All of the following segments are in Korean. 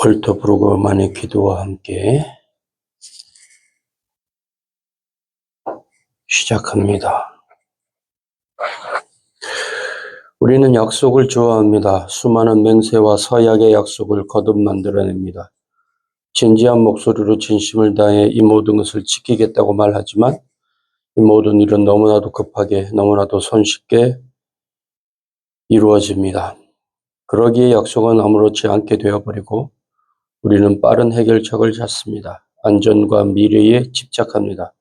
홀토브루그만의 기도와 함께 시작합니다. 우리는 약속을 좋아합니다. 수많은 맹세와 서약의 약속을 거듭 만들어냅니다. 진지한 목소리로 진심을 다해 이 모든 것을 지키겠다고 말하지만 이 모든 일은 너무나도 급하게, 너무나도 손쉽게 이루어집니다. 그러기에 약속은 아무렇지 않게 되어버리고 우리는 빠른 해결책을 찾습니다. 안전과 미래에 집착합니다.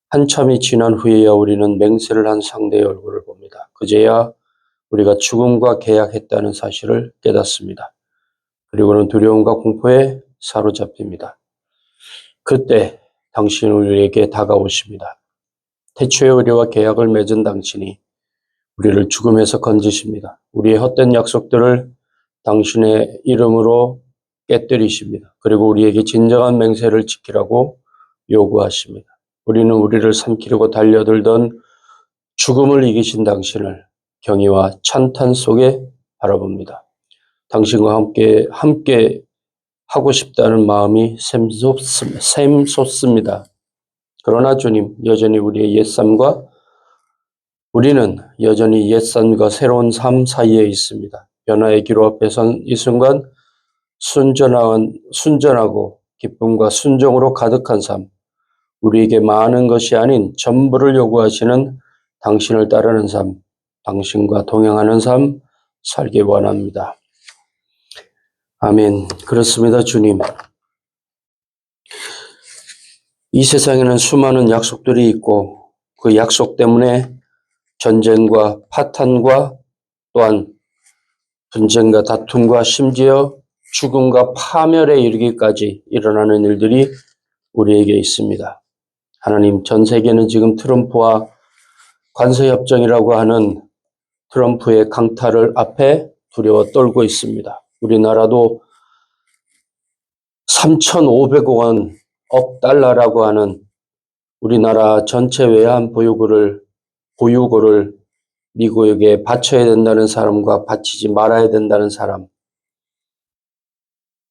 한참이 지난 후에야 우리는 맹세를 한 상대의 얼굴을 봅니다. 그제야 우리가 죽음과 계약했다는 사실을 깨닫습니다. 그리고는 두려움과 공포에 사로잡힙니다. 그때 당신은 우리에게 다가오십니다. 태초에 우리와 계약을 맺은 당신이 우리를 죽음에서 건지십니다. 우리의 헛된 약속들을 당신의 이름으로 깨뜨리십니다. 그리고 우리에게 진정한 맹세를 지키라고 요구하십니다. 우리는 우리를 삼키려고 달려들던 죽음을 이기신 당신을 경의와 찬탄 속에 바라봅니다. 당신과 함께 하고 싶다는 마음이 샘솟습니다. 그러나 주님, 우리는 여전히 옛삶과 새로운 삶 사이에 있습니다. 변화의 기로 앞에 선 이 순간 순전하고 기쁨과 순종으로 가득한 삶, 우리에게 많은 것이 아닌 전부를 요구하시는 당신을 따르는 삶, 당신과 동행하는 삶 살기 원합니다. 아멘. 그렇습니다, 주님. 이 세상에는 수많은 약속들이 있고 그 약속 때문에 전쟁과 파탄과 또한 분쟁과 다툼과 심지어 죽음과 파멸에 이르기까지 일어나는 일들이 우리에게 있습니다. 하나님, 전 세계는 지금 트럼프와 관세협정이라고 하는 트럼프의 강탈을 앞에 두려워 떨고 있습니다. 우리나라도 3,500억 달러라고 하는 우리나라 전체 외환 보유고를 미국에게 바쳐야 된다는 사람과 바치지 말아야 된다는 사람,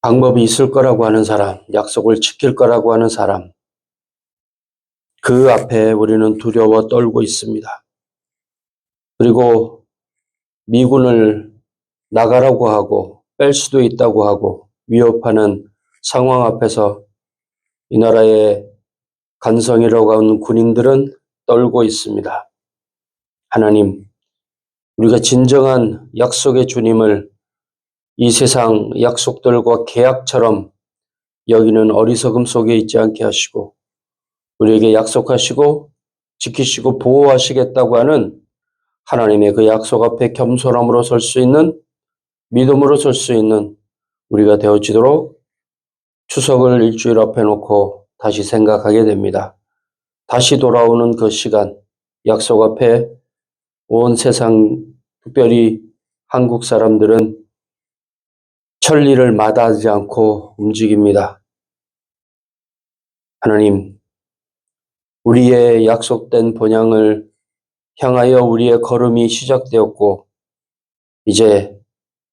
방법이 있을 거라고 하는 사람, 약속을 지킬 거라고 하는 사람, 그 앞에 우리는 두려워 떨고 있습니다. 그리고 미군을 나가라고 하고 뺄 수도 있다고 하고 위협하는 상황 앞에서 이 나라의 간성이라고 하는 군인들은 떨고 있습니다. 하나님, 우리가 진정한 약속의 주님을 이 세상 약속들과 계약처럼 여기는 어리석음 속에 있지 않게 하시고 우리에게 약속하시고 지키시고 보호하시겠다고 하는 하나님의 그 약속 앞에 겸손함으로 설 수 있는, 믿음으로 설 수 있는 우리가 되어지도록 추석을 일주일 앞에 놓고 다시 생각하게 됩니다. 다시 돌아오는 그 시간, 약속 앞에 온 세상, 특별히 한국 사람들은 천리를 마다하지 않고 움직입니다. 하나님, 우리의 약속된 본향을 향하여 우리의 걸음이 시작되었고 이제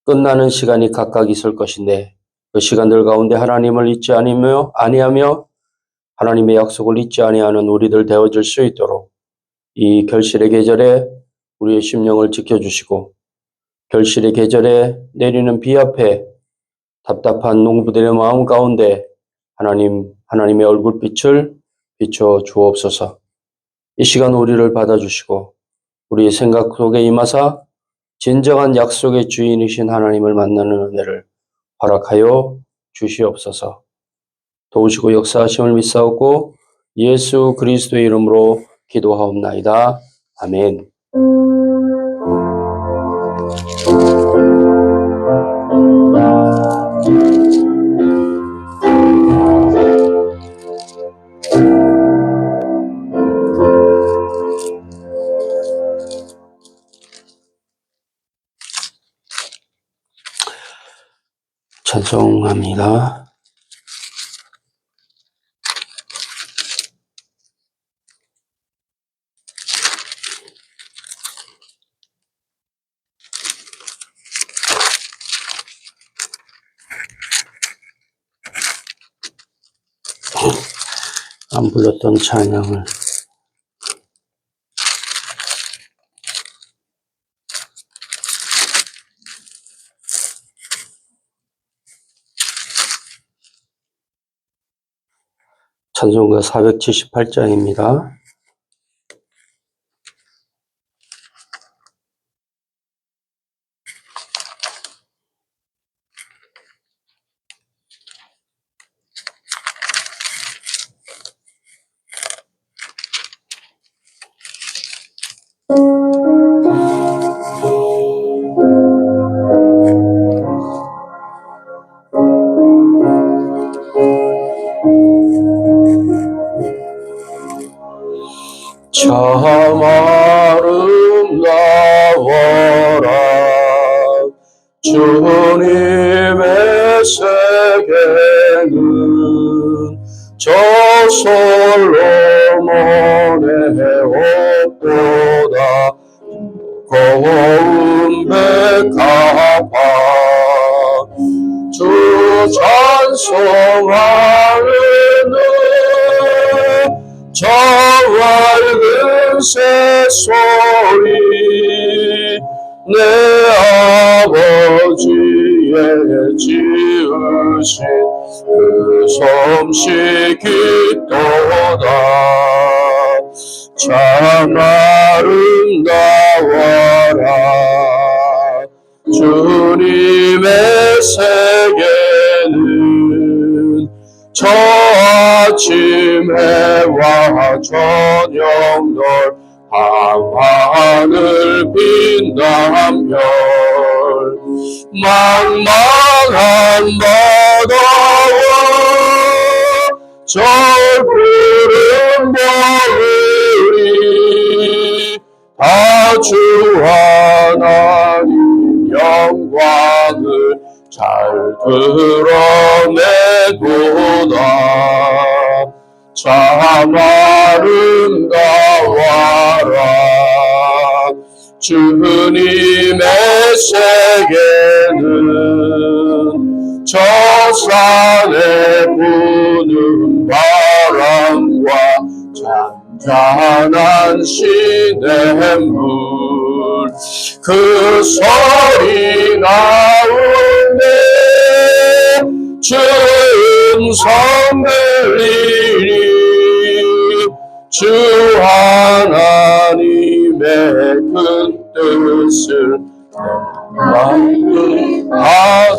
끝나는 시간이 각각 있을 것인데 그 시간들 가운데 하나님을 잊지 아니하며 하나님의 약속을 잊지 아니하는 우리들 되어질 수 있도록 이 결실의 계절에 우리의 심령을 지켜주시고 결실의 계절에 내리는 비 앞에 답답한 농부들의 마음 가운데 하나님의 얼굴빛을 비춰 주옵소서. 이 시간 우리를 받아주시고 우리의 생각 속에 임하사 진정한 약속의 주인이신 하나님을 만나는 은혜를 허락하여 주시옵소서. 도우시고 역사하심을 믿사옵고 예수 그리스도의 이름으로 기도하옵나이다. 아멘. 찬송합니다. 안 불렀던 찬양을 찬송가 478장입니다. 참 아름다워라 주님의 세계는 저 솔로몬의 옷보다 고운 백합화 주 찬송하는 저 밝은 새소리 내 아버지의 지으신 그 솜씨 기도다 참 아름다워라 주님의 세계는 저 아침 해와 저녁 널 밤하늘 빛난 별 망망한 바다와 저 푸른 버들이 다 주 하나님 영광을 잘 드러내도다 참 아름다워라 주님의 세계는 저 산에 부는 바람과 잔잔한 시냇물 그 소리 가운데 주 음성 들리니 주 하나님의 큰 뜻을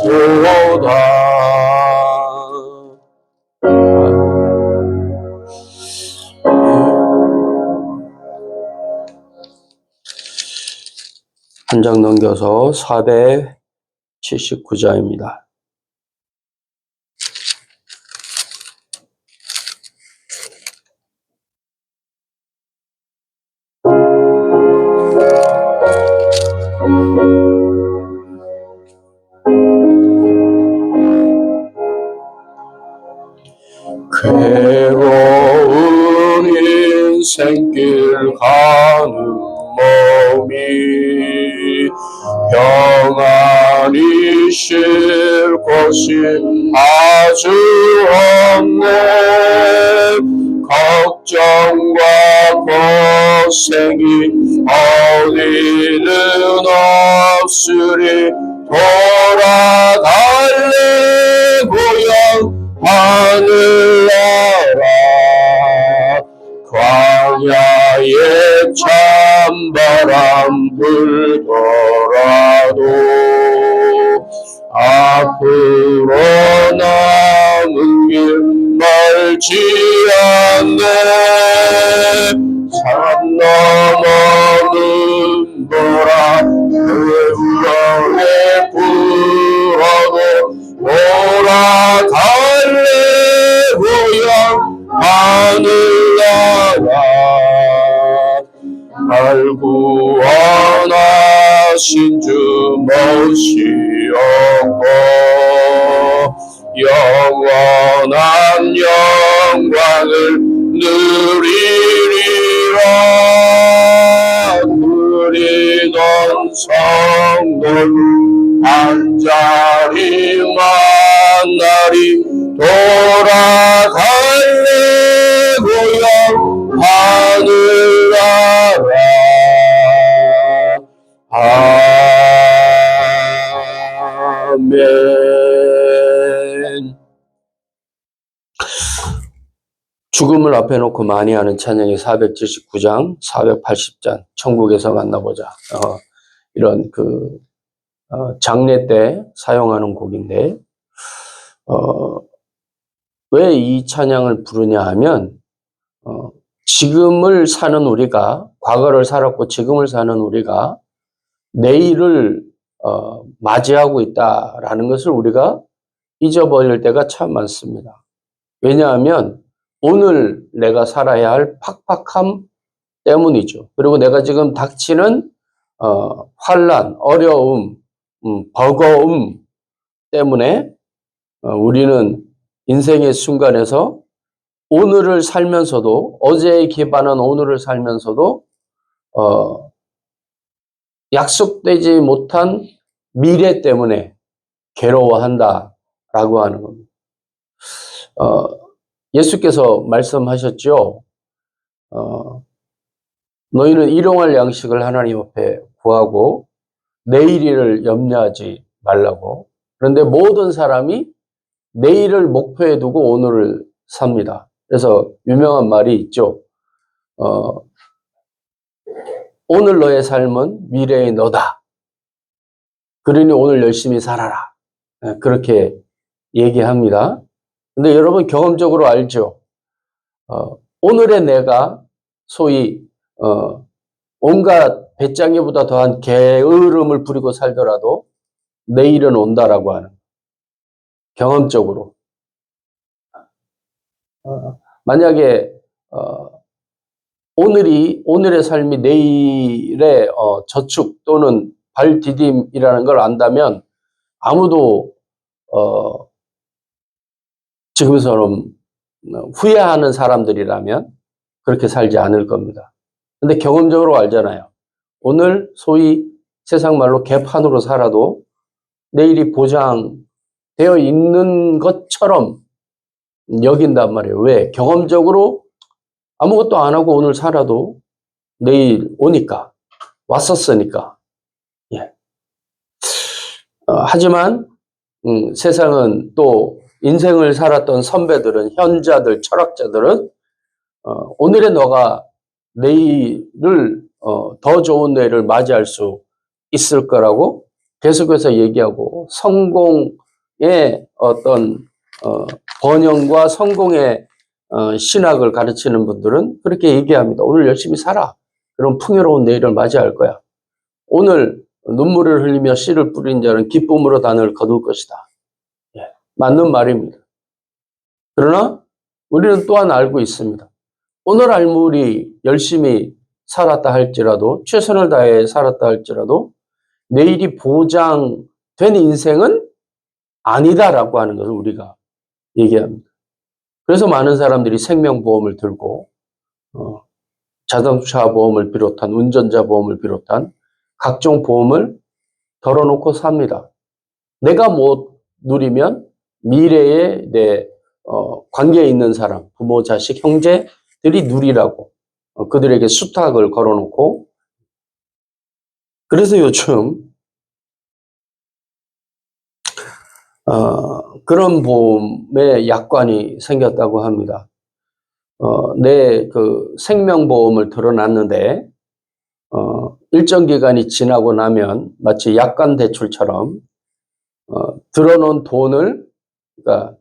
만든하도다 한 장 넘겨서 479장입니다. 괴로운 인생길 가는 몸이 평안히 쉴 곳이 아주 없네 걱정과 고생이 어디는 없으리 돌아갈래 고향 하늘나라 광야에 찬바람 불더라도 앞으로 남은 길 멀지 않네 산 넘어는 보라 그물에 불어도 돌아갈래 고향 하늘나라 날 구원하신 주 모시었고 영원한 영광을 누리리라 누리던 성도 한 자리 만나리 돌아갈 죽음을 앞에 놓고 많이 하는 찬양이 479장, 480장, 천국에서 만나보자. 이런 장례 때 사용하는 곡인데, 왜 이 찬양을 부르냐 하면, 지금을 사는 우리가, 과거를 살았고 지금을 사는 우리가 내일을 맞이하고 있다라는 것을 우리가 잊어버릴 때가 참 많습니다. 왜냐하면 오늘 내가 살아야 할 팍팍함 때문이죠. 그리고 내가 지금 닥치는 환난, 어려움, 버거움 때문에 우리는 인생의 순간에서 오늘을 살면서도, 어제에 기반한 오늘을 살면서도 약속되지 못한 미래 때문에 괴로워한다라고 하는 겁니다. 예수께서 말씀하셨죠. 너희는 일용할 양식을 하나님 앞에 구하고 내일을 염려하지 말라고. 그런데 모든 사람이 내일을 목표에 두고 오늘을 삽니다. 그래서 유명한 말이 있죠. 오늘 너의 삶은 미래의 너다. 그러니 오늘 열심히 살아라. 그렇게 얘기합니다. 근데 여러분 경험적으로 알죠. 오늘의 내가 소위 온갖 배짱이보다 더한 게으름을 부리고 살더라도 내일은 온다라고 하는, 경험적으로. 만약에 오늘의 삶이 내일의 저축 또는 발디딤이라는 걸 안다면 아무도 지금처럼 후회하는 사람들이라면 그렇게 살지 않을 겁니다. 근데 경험적으로 알잖아요. 오늘 소위 세상 말로 개판으로 살아도 내일이 보장되어 있는 것처럼 여긴단 말이에요. 왜? 경험적으로 아무것도 안 하고 오늘 살아도 내일 오니까, 왔었으니까. 예. 하지만 세상은 또 인생을 살았던 선배들은, 현자들, 철학자들은 오늘의 너가 내일을 더 좋은 내일을 맞이할 수 있을 거라고 계속해서 얘기하고, 성공의 어떤 번영과 성공의 신학을 가르치는 분들은 그렇게 얘기합니다. 오늘 열심히 살아. 그럼 풍요로운 내일을 맞이할 거야. 오늘 눈물을 흘리며 씨를 뿌린 자는 기쁨으로 단을 거둘 것이다. 예, 맞는 말입니다. 그러나 우리는 또한 알고 있습니다. 오늘 아무리 열심히 살았다 할지라도, 최선을 다해 살았다 할지라도 내일이 보장된 인생은 아니다라고 하는 것을 우리가 얘기합니다. 그래서 많은 사람들이 생명보험을 들고 자동차 보험을 비롯한, 운전자 보험을 비롯한 각종 보험을 덜어놓고 삽니다. 내가 못 누리면 미래에 내 관계에 있는 사람, 부모, 자식, 형제들이 누리라고 그들에게 수탁을 걸어놓고. 그래서 요즘 그런 보험에 약관이 생겼다고 합니다. 내 생명보험을 들어놨는데 일정 기간이 지나고 나면 마치 약관 대출처럼 들어놓은 돈을, 그러니까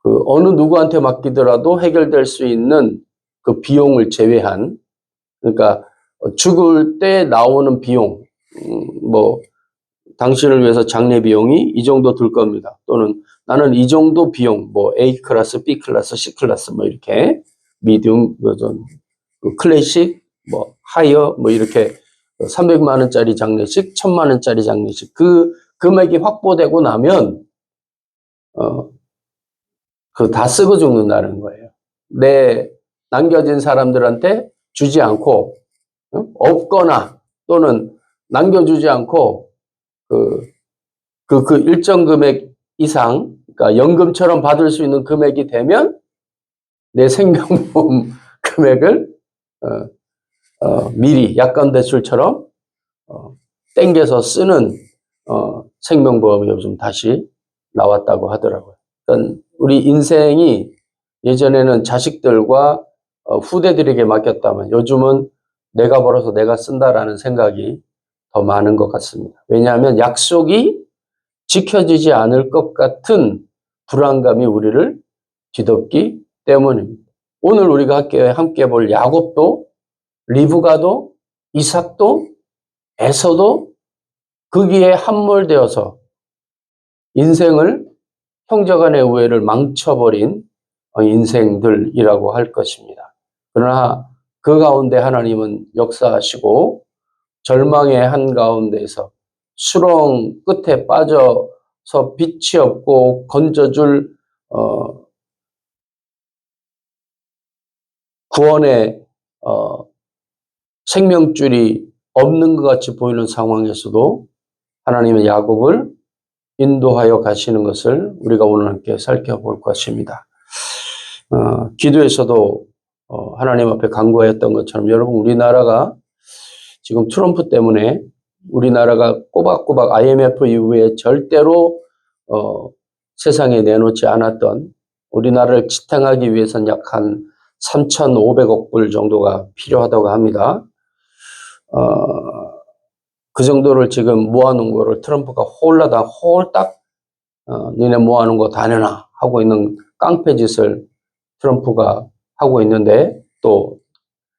어느 누구한테 맡기더라도 해결될 수 있는 그 비용을 제외한, 그러니까 죽을 때 나오는 비용, 뭐 당신을 위해서 장례 비용이 이 정도 들 겁니다. 또는 나는 이 정도 비용, 뭐 A 클래스, B 클래스, C 클래스, 뭐 이렇게 미디움, 클래식, 뭐 하이어, 뭐 이렇게 300만 원짜리 장례식, 1000만 원짜리 장례식, 그 금액이 확보되고 나면 다 쓰고 죽는다는 거예요. 내 남겨진 사람들한테 주지 않고, 없거나 또는 남겨주지 않고 그 일정 금액 이상, 그러니까 연금처럼 받을 수 있는 금액이 되면 내 생명보험 금액을 미리 약관 대출처럼 땡겨서 쓰는 생명보험이 요즘 다시 나왔다고 하더라고요. 그러니까 우리 인생이 예전에는 자식들과 후대들에게 맡겼다면 요즘은 내가 벌어서 내가 쓴다라는 생각이 더 많은 것 같습니다. 왜냐하면 약속이 지켜지지 않을 것 같은 불안감이 우리를 뒤덮기 때문입니다. 오늘 우리가 함께 볼 야곱도 리브가도 이삭도 에서도 거기에 함몰되어서 인생을 형제간의 우애를 망쳐버린 인생들이라고 할 것입니다. 그러나 그 가운데 하나님은 역사하시고 절망의 한가운데에서 수렁 끝에 빠져서 빛이 없고 건져줄 구원의 생명줄이 없는 것 같이 보이는 상황에서도 하나님의 야곱을 인도하여 가시는 것을 우리가 오늘 함께 살펴볼 것입니다. 기도에서도 하나님 앞에 간구했던 것처럼 여러분 우리나라가 지금 트럼프 때문에 우리나라가 꼬박꼬박 IMF 이후에 절대로 세상에 내놓지 않았던 우리나라를 지탱하기 위해서는 약 한 3,500억 불 정도가 필요하다고 합니다. 그 정도를 지금 모아놓은 거를 트럼프가 홀딱 니네 모아놓은 거 다 내놔 하고 있는 깡패짓을 트럼프가 하고 있는데 또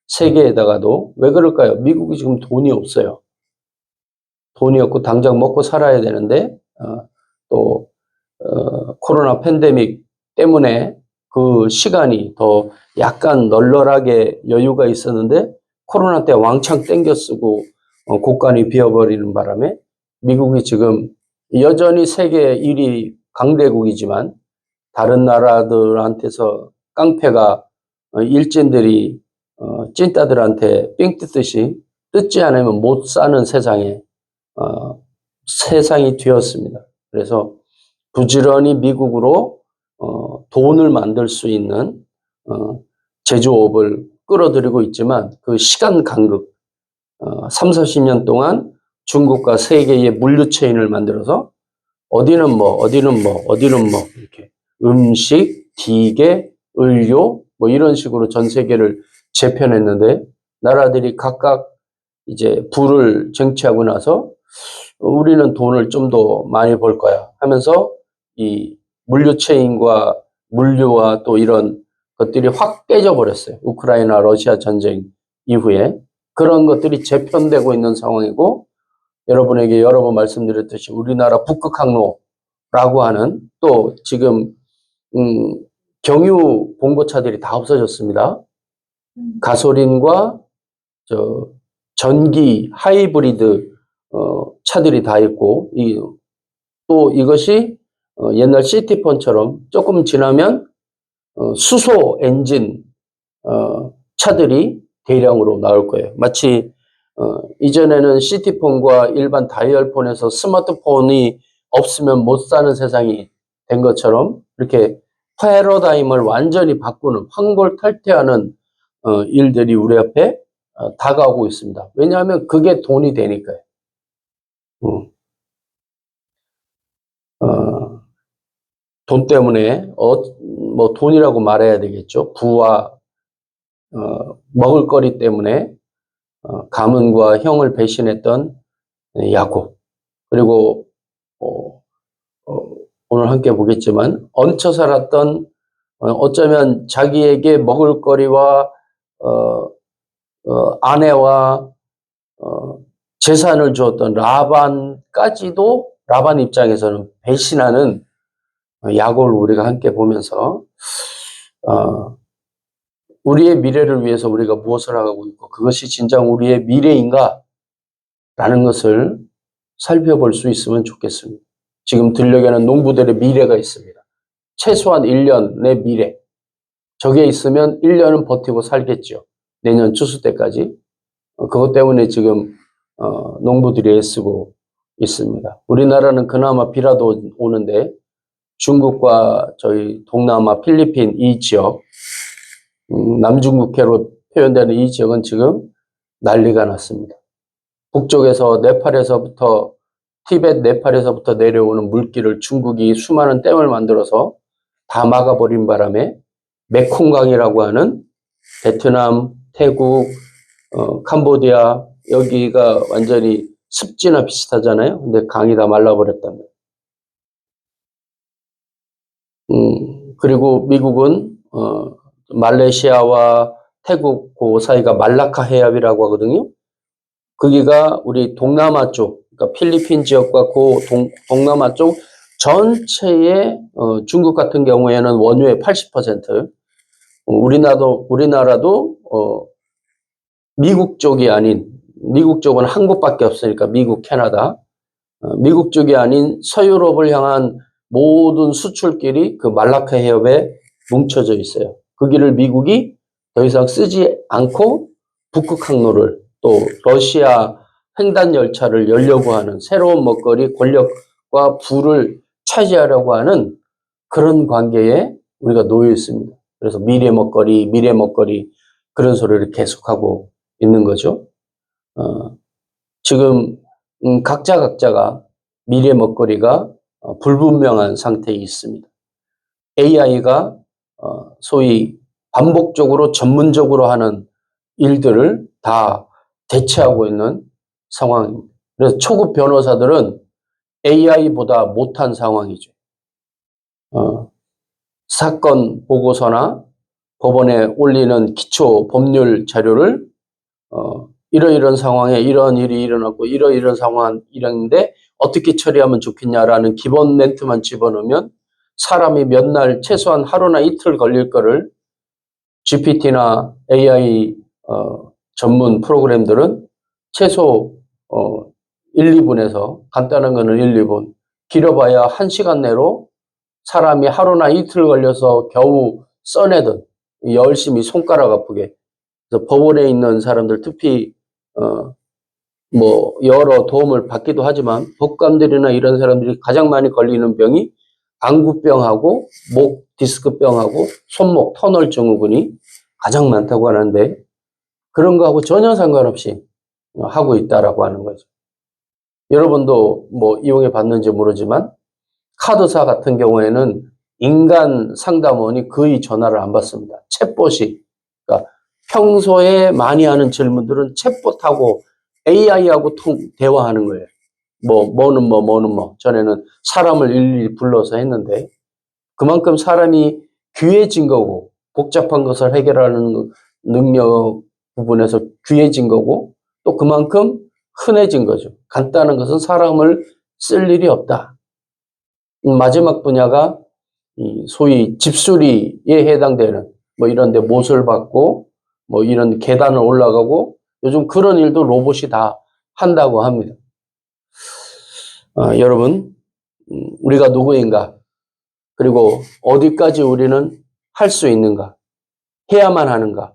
세계에다가도 왜 그럴까요? 미국이 지금 돈이 없어요. 돈이 없고 당장 먹고 살아야 되는데 또 코로나 팬데믹 때문에 그 시간이 더 약간 널널하게 여유가 있었는데 코로나 때 왕창 땡겨 쓰고 곳간이 비어버리는 바람에 미국이 지금 여전히 세계 1위 강대국이지만 다른 나라들한테서 깡패가 일진들이 찐따들한테 삥 뜯듯이 뜯지 않으면 못 사는 세상이 되었습니다. 그래서 부지런히 미국으로 돈을 만들 수 있는 제조업을 끌어들이고 있지만 그 시간 간극 3, 40년 동안 중국과 세계의 물류 체인을 만들어서 어디는 뭐 이렇게 음식, 기계, 의료 뭐 이런 식으로 전 세계를 재편했는데 나라들이 각각 이제 부를 쟁취하고 나서 우리는 돈을 좀 더 많이 벌 거야 하면서 이 물류 체인과 물류와 또 이런 것들이 확 깨져 버렸어요. 우크라이나 러시아 전쟁 이후에 그런 것들이 재편되고 있는 상황이고 여러분에게 여러 번 말씀드렸듯이 우리나라 북극 항로라고 하는 또 지금 경유 봉고차들이 다 없어졌습니다. 가솔린과 전기 하이브리드 차들이 다 있고 또 이것이 옛날 시티폰처럼 조금 지나면 수소 엔진 차들이 대량으로 나올 거예요. 마치 이전에는 시티폰과 일반 다이얼폰에서 스마트폰이 없으면 못 사는 세상이 된 것처럼 이렇게 패러다임을 완전히 바꾸는 환골탈태하는 일들이 우리 앞에 다가오고 있습니다. 왜냐하면 그게 돈이 되니까요. 돈 때문에 뭐 돈이라고 말해야 되겠죠. 부와 먹을거리 때문에 가문과 형을 배신했던 야곱 그리고 오늘 함께 보겠지만 얹혀 살았던 어쩌면 자기에게 먹을거리와 아내와 재산을 주었던 라반까지도 라반 입장에서는 배신하는 야곱을 우리가 함께 보면서 우리의 미래를 위해서 우리가 무엇을 하고 있고 그것이 진정 우리의 미래인가? 라는 것을 살펴볼 수 있으면 좋겠습니다. 지금 들녘에는 농부들의 미래가 있습니다. 최소한 1년의 미래. 저게 있으면 1년은 버티고 살겠죠. 내년 추수 때까지. 그것 때문에 지금 농부들이 애쓰고 있습니다. 우리나라는 그나마 비라도 오는데 중국과 저희 동남아 필리핀 이 지역 남중국해로 표현되는 이 지역은 지금 난리가 났습니다. 북쪽에서 네팔에서부터 티벳 네팔에서부터 내려오는 물길을 중국이 수많은 댐을 만들어서 다 막아버린 바람에 메콩강이라고 하는 베트남, 태국, 캄보디아 여기가 완전히 습지나 비슷하잖아요. 근데 강이 다 말라버렸다며. 그리고 미국은 말레이시아와 태국 그 사이가 말라카 해협이라고 하거든요. 거기가 우리 동남아 쪽, 그러니까 필리핀 지역과 그 동남아 쪽 전체의 중국 같은 경우에는 원유의 80%, 우리나라도 미국 쪽이 아닌, 미국 쪽은 한 곳밖에 없으니까 미국, 캐나다, 미국 쪽이 아닌 서유럽을 향한 모든 수출길이 그 말라카 해협에 뭉쳐져 있어요. 그 길을 미국이 더 이상 쓰지 않고 북극 항로를 또 러시아 횡단 열차를 열려고 하는 새로운 먹거리 권력과 부를 차지하려고 하는 그런 관계에 우리가 놓여 있습니다. 그래서 미래 먹거리 그런 소리를 계속하고 있는 거죠. 지금 각자가 미래 먹거리가 불분명한 상태에 있습니다. AI가 소위 반복적으로 전문적으로 하는 일들을 다 대체하고 있는 상황입니다. 그래서 초급 변호사들은 AI보다 못한 상황이죠. 사건 보고서나 법원에 올리는 기초 법률 자료를 이러이런 상황에 이런 일이 일어났고 이러이런 상황 이런데 어떻게 처리하면 좋겠냐라는 기본 멘트만 집어넣으면 사람이 몇 날 최소한 하루나 이틀 걸릴 거를 GPT나 AI 전문 프로그램들은 최소 1, 2분에서 간단한 거는 1, 2분 길어봐야 1시간 내로 사람이 하루나 이틀 걸려서 겨우 써내던 열심히 손가락 아프게 그래서 법원에 있는 사람들 특히 뭐 여러 도움을 받기도 하지만 법관들이나 이런 사람들이 가장 많이 걸리는 병이 안구병하고 목 디스크병하고 손목 터널 증후군이 가장 많다고 하는데 그런 거하고 전혀 상관없이 하고 있다라고 하는 거죠. 여러분도 뭐 이용해 봤는지 모르지만 카드사 같은 경우에는 인간 상담원이 거의 전화를 안 받습니다. 챗봇이. 그러니까 평소에 많이 하는 질문들은 챗봇하고 AI하고 대화하는 거예요. 뭐는 뭐. 전에는 사람을 일일이 불러서 했는데 그만큼 사람이 귀해진 거고 복잡한 것을 해결하는 능력 부분에서 귀해진 거고 또 그만큼 흔해진 거죠. 간단한 것은 사람을 쓸 일이 없다. 마지막 분야가 소위 집수리에 해당되는 뭐 이런 데 못을 받고 뭐 이런 계단을 올라가고 요즘 그런 일도 로봇이 다 한다고 합니다. 여러분, 우리가 누구인가? 그리고 어디까지 우리는 할 수 있는가? 해야만 하는가를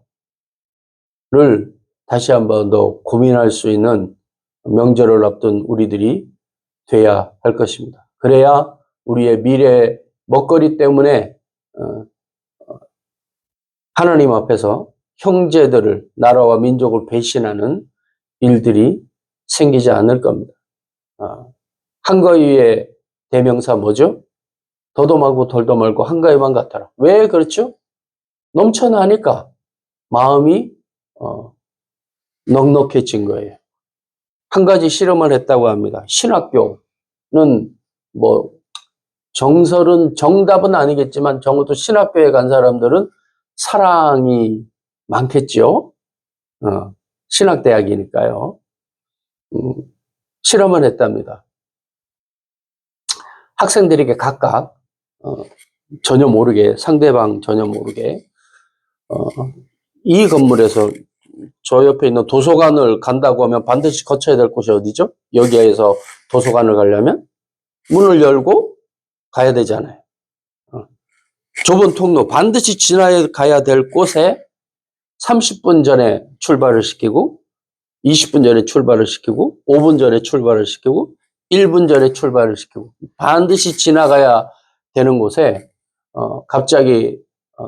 다시 한번 더 고민할 수 있는 명절을 앞둔 우리들이 돼야 할 것입니다. 그래야 우리의 미래 먹거리 때문에 하나님 앞에서 형제들을 나라와 민족을 배신하는 일들이 생기지 않을 겁니다. 한가위의 대명사 뭐죠? 더도 말고 덜도 말고 한가위만 같아라. 왜 그렇죠? 넘쳐나니까 마음이 넉넉해진 거예요. 한 가지 실험을 했다고 합니다. 신학교는 뭐 정답은 아니겠지만 적어도 신학교에 간 사람들은 사랑이 많겠죠. 신학대학이니까요. 실험을 했답니다. 학생들에게 각각 전혀 모르게 상대방 전혀 모르게 이 건물에서 저 옆에 있는 도서관을 간다고 하면 반드시 거쳐야 될 곳이 어디죠? 여기에서 도서관을 가려면 문을 열고 가야 되잖아요. 좁은 통로 반드시 지나가야 될 곳에 30분 전에 출발을 시키고 20분 전에 출발을 시키고 5분 전에 출발을 시키고 1분 전에 출발을 시키고 반드시 지나가야 되는 곳에 갑자기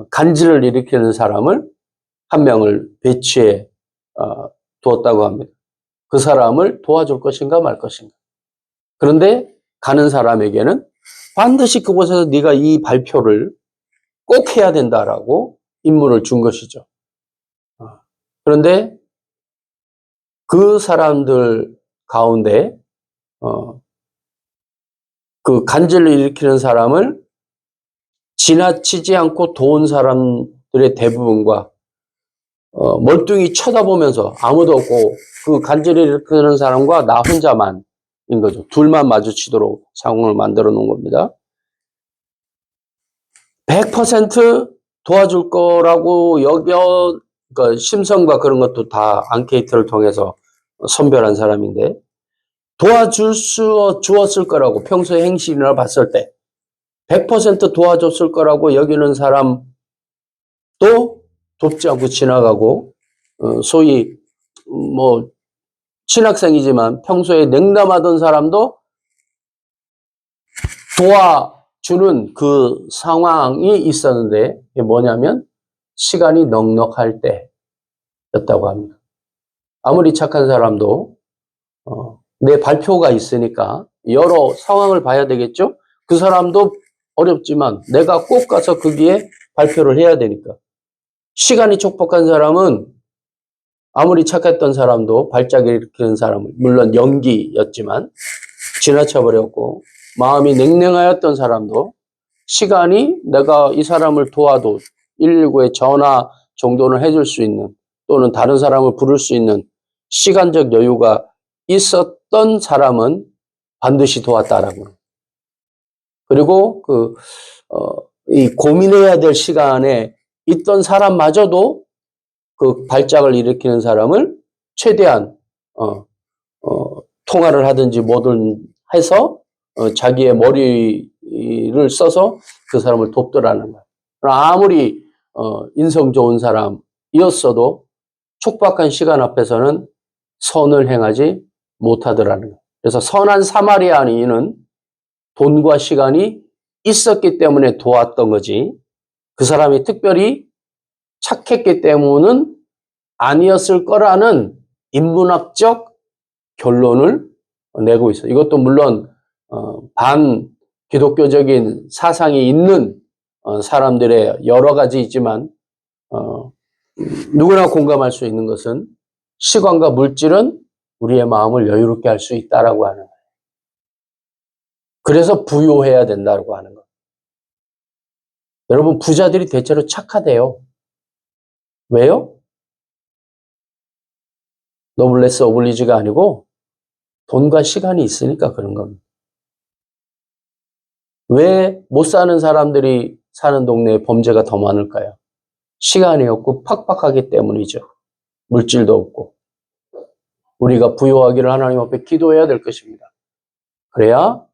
간지를 일으키는 사람을 한 명을 배치해 두었다고 합니다. 그 사람을 도와줄 것인가 말 것인가. 그런데 가는 사람에게는 반드시 그곳에서 네가 이 발표를 꼭 해야 된다라고 임무를 준 것이죠. 그런데 그 사람들 가운데 그 간절을 일으키는 사람을 지나치지 않고 도운 사람들의 대부분과 멀뚱히 쳐다보면서 아무도 없고 그 간절을 일으키는 사람과 나 혼자만인 거죠. 둘만 마주치도록 상황을 만들어 놓은 겁니다. 100% 도와줄 거라고 그러니까 심성과 그런 것도 다 앙케이트를 통해서 선별한 사람인데 주었을 거라고 평소의 행실이나 봤을 때 100% 도와줬을 거라고 여기는 사람도 돕지 않고 지나가고 소위 뭐 신학생이지만 평소에 냉담하던 사람도 도와주는 그 상황이 있었는데 이게 뭐냐면 시간이 넉넉할 때였다고 합니다. 아무리 착한 사람도 내 발표가 있으니까 여러 상황을 봐야 되겠죠? 그 사람도 어렵지만 내가 꼭 가서 거기에 발표를 해야 되니까. 시간이 촉박한 사람은 아무리 착했던 사람도 발작을 일으키는 사람은 물론 연기였지만 지나쳐버렸고 마음이 냉랭하였던 사람도 시간이 내가 이 사람을 도와도 119에 전화 정도는 해줄 수 있는 또는 다른 사람을 부를 수 있는 시간적 여유가 있었던 사람은 반드시 도왔다라고. 그리고 이 고민해야 될 시간에 있던 사람마저도 그 발작을 일으키는 사람을 최대한 통화를 하든지 뭐든 해서 자기의 머리를 써서 그 사람을 돕더라는 거예요. 아무리 인성 좋은 사람이었어도 촉박한 시간 앞에서는 선을 행하지 못하더라는 거예요. 그래서 선한 사마리아인은 돈과 시간이 있었기 때문에 도왔던 거지 그 사람이 특별히 착했기 때문은 아니었을 거라는 인문학적 결론을 내고 있어요. 이것도 물론 반 기독교적인 사상이 있는 사람들의 여러 가지 있지만 누구나 공감할 수 있는 것은 시간과 물질은 우리의 마음을 여유롭게 할 수 있다라고 하는 거예요. 그래서 부요해야 된다고 하는 거예요. 여러분 부자들이 대체로 착하대요. 왜요? 노블레스 오블리주가 아니고 돈과 시간이 있으니까 그런 겁니다. 왜 못 사는 사람들이 사는 동네에 범죄가 더 많을까요? 시간이 없고 팍팍하기 때문이죠. 물질도 없고. 우리가 부요하기를 하나님 앞에 기도해야 될 것입니다. 그래야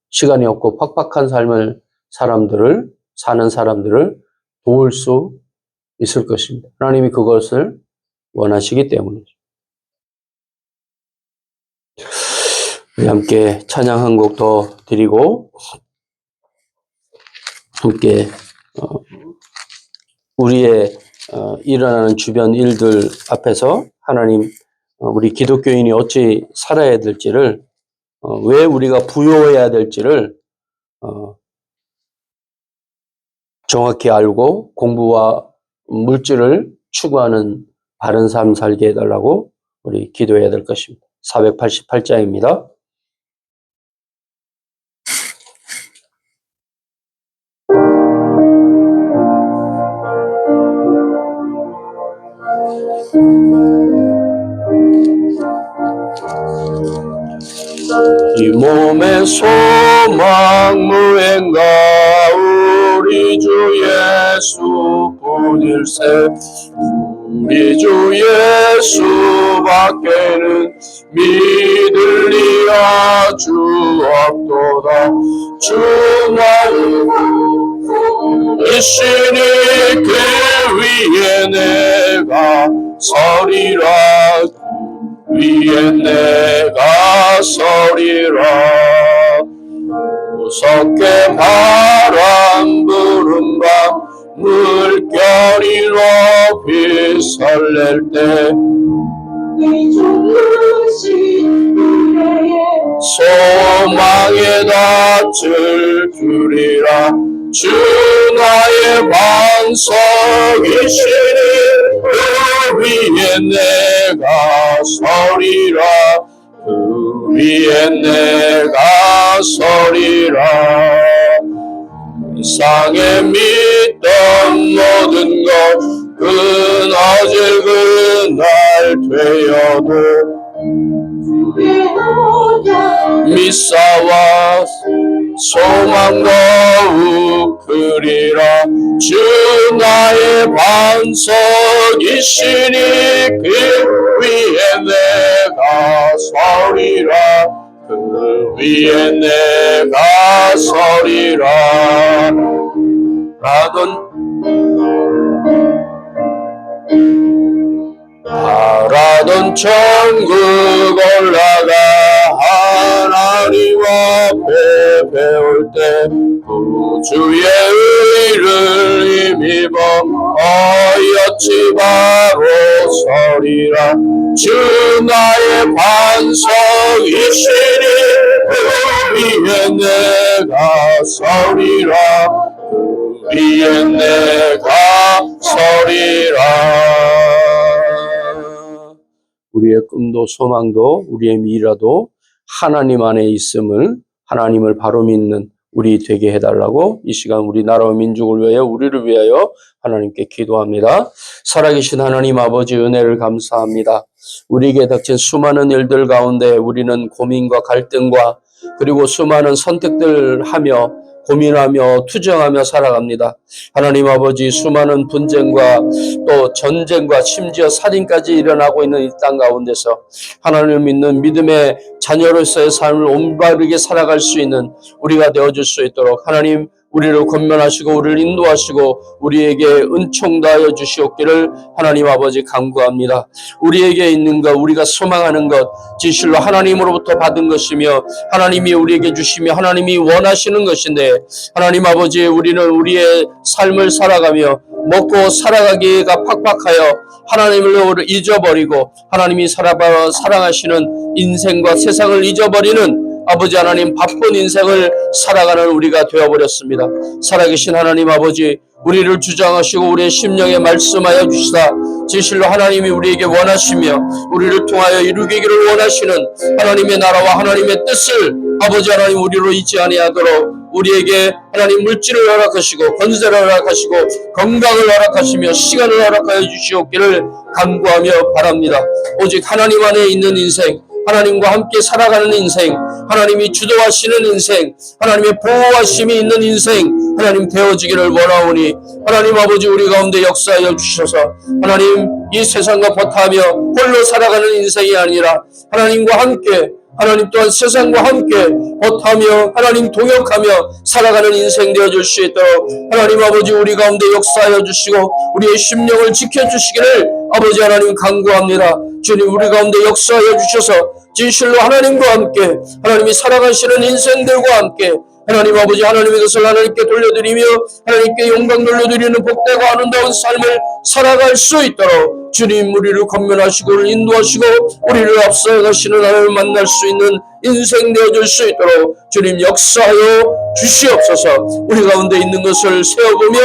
시간이 없고 팍팍한 삶을 사는 사람들을 도울 수 있을 것입니다. 하나님이 그것을 원하시기 때문이죠. 우리 함께 찬양 한 곡 더 드리고 함께 우리의 일어나는 주변 일들 앞에서 하나님 우리 기독교인이 어찌 살아야 될지를 왜 우리가 부요해야 될지를 정확히 알고 공부와 물질을 추구하는 바른 삶 살게 해달라고 우리 기도해야 될 것입니다. 488장입니다. 이 몸의 소망 무행가 우리 주 예수뿐일세. 우리 주 예수밖에는 믿을 리가 주 없도다. 주만이 있으니 그 위에 내가 서리라. 위에 내가 서리라. 무섭게 바람 부는 밤 물결이 높이 설렐 때 소망의 닻을 주리라. 주 나의 반석이시니 그 위에 내가 서리라 그 위에 내가 서리라 세상에 믿던 모든 것 끊어질 그날 되어도 미사와 소망 더욱 크리라 주 나의 반석이시니 그 위에 내가 서리라 그 위에 내가 서리라 바라던 천국 올라가 하나님 앞에 배울 때 구주의 의를 힘입어 어여치 바로 서리라 주 나의 반석이시니 그 위에 내가 서리라 그 위에 내가 서리라 우리의 꿈도 소망도 우리의 미래도 하나님 안에 있음을 하나님을 바로 믿는 우리 되게 해달라고 이 시간 우리 나라와 민족을 위하여 우리를 위하여 하나님께 기도합니다. 살아계신 하나님 아버지 은혜를 감사합니다. 우리에게 닥친 수많은 일들 가운데 우리는 고민과 갈등과 그리고 수많은 선택들을 하며 고민하며 투정하며 살아갑니다. 하나님 아버지 수많은 분쟁과 또 전쟁과 심지어 살인까지 일어나고 있는 이 땅 가운데서 하나님을 믿는 믿음의 자녀로서의 삶을 올바르게 살아갈 수 있는 우리가 되어줄 수 있도록 하나님 우리를 권면하시고 우리를 인도하시고 우리에게 은총 다하여 주시옵기를 하나님 아버지 간구합니다. 우리에게 있는 것 우리가 소망하는 것 진실로 하나님으로부터 받은 것이며 하나님이 우리에게 주시며 하나님이 원하시는 것인데 하나님 아버지 우리는 우리의 삶을 살아가며 먹고 살아가기가 팍팍하여 하나님을 잊어버리고 하나님이 사랑하시는 인생과 세상을 잊어버리는 아버지 하나님 바쁜 인생을 살아가는 우리가 되어버렸습니다. 살아계신 하나님 아버지 우리를 주장하시고 우리의 심령에 말씀하여 주시다. 진실로 하나님이 우리에게 원하시며 우리를 통하여 이루기를 원하시는 하나님의 나라와 하나님의 뜻을 아버지 하나님 우리로 잊지 아니하도록 우리에게 하나님 물질을 허락하시고 권세를 허락하시고 건강을 허락하시며 시간을 허락하여 주시옵기를 간구하며 바랍니다. 오직 하나님 안에 있는 인생 하나님과 함께 살아가는 인생 하나님이 주도하시는 인생 하나님의 보호하심이 있는 인생 하나님 되어지기를 원하오니 하나님 아버지 우리 가운데 역사하여 주셔서 하나님 이 세상과 버타며 홀로 살아가는 인생이 아니라 하나님과 함께 하나님 또한 세상과 함께 버타며 하나님 동역하며 살아가는 인생 되어줄 수 있도록 하나님 아버지 우리 가운데 역사하여 주시고 우리의 심령을 지켜주시기를 아버지 하나님 간구합니다. 주님 우리 가운데 역사하여 주셔서 진실로 하나님과 함께 하나님이 살아가시는 인생들과 함께 하나님 아버지 하나님의 것을 하나님께 돌려드리며 하나님께 영광 돌려드리는 복되고 아름다운 삶을 살아갈 수 있도록 주님 우리를 권면하시고 인도하시고 우리를 앞서가시는 하나님을 만날 수 있는 인생 되어줄 수 있도록 주님 역사하여 주시옵소서. 우리 가운데 있는 것을 세어보며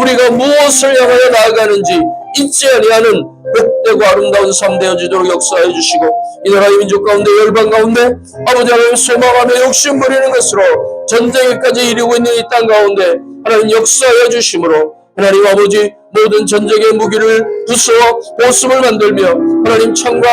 우리가 무엇을 향하여 나아가는지 잊지 아니하는 복되고 아름다운 삶 되어지도록 역사해 주시고 이 나라의 민족 가운데 열방 가운데 아버지 하나님 소망하며 욕심 부리는 것으로 전쟁에까지 이르고 있는 이 땅 가운데 하나님 역사해 주심으로 하나님 아버지 모든 전쟁의 무기를 부수어 보습을 만들며 하나님 창과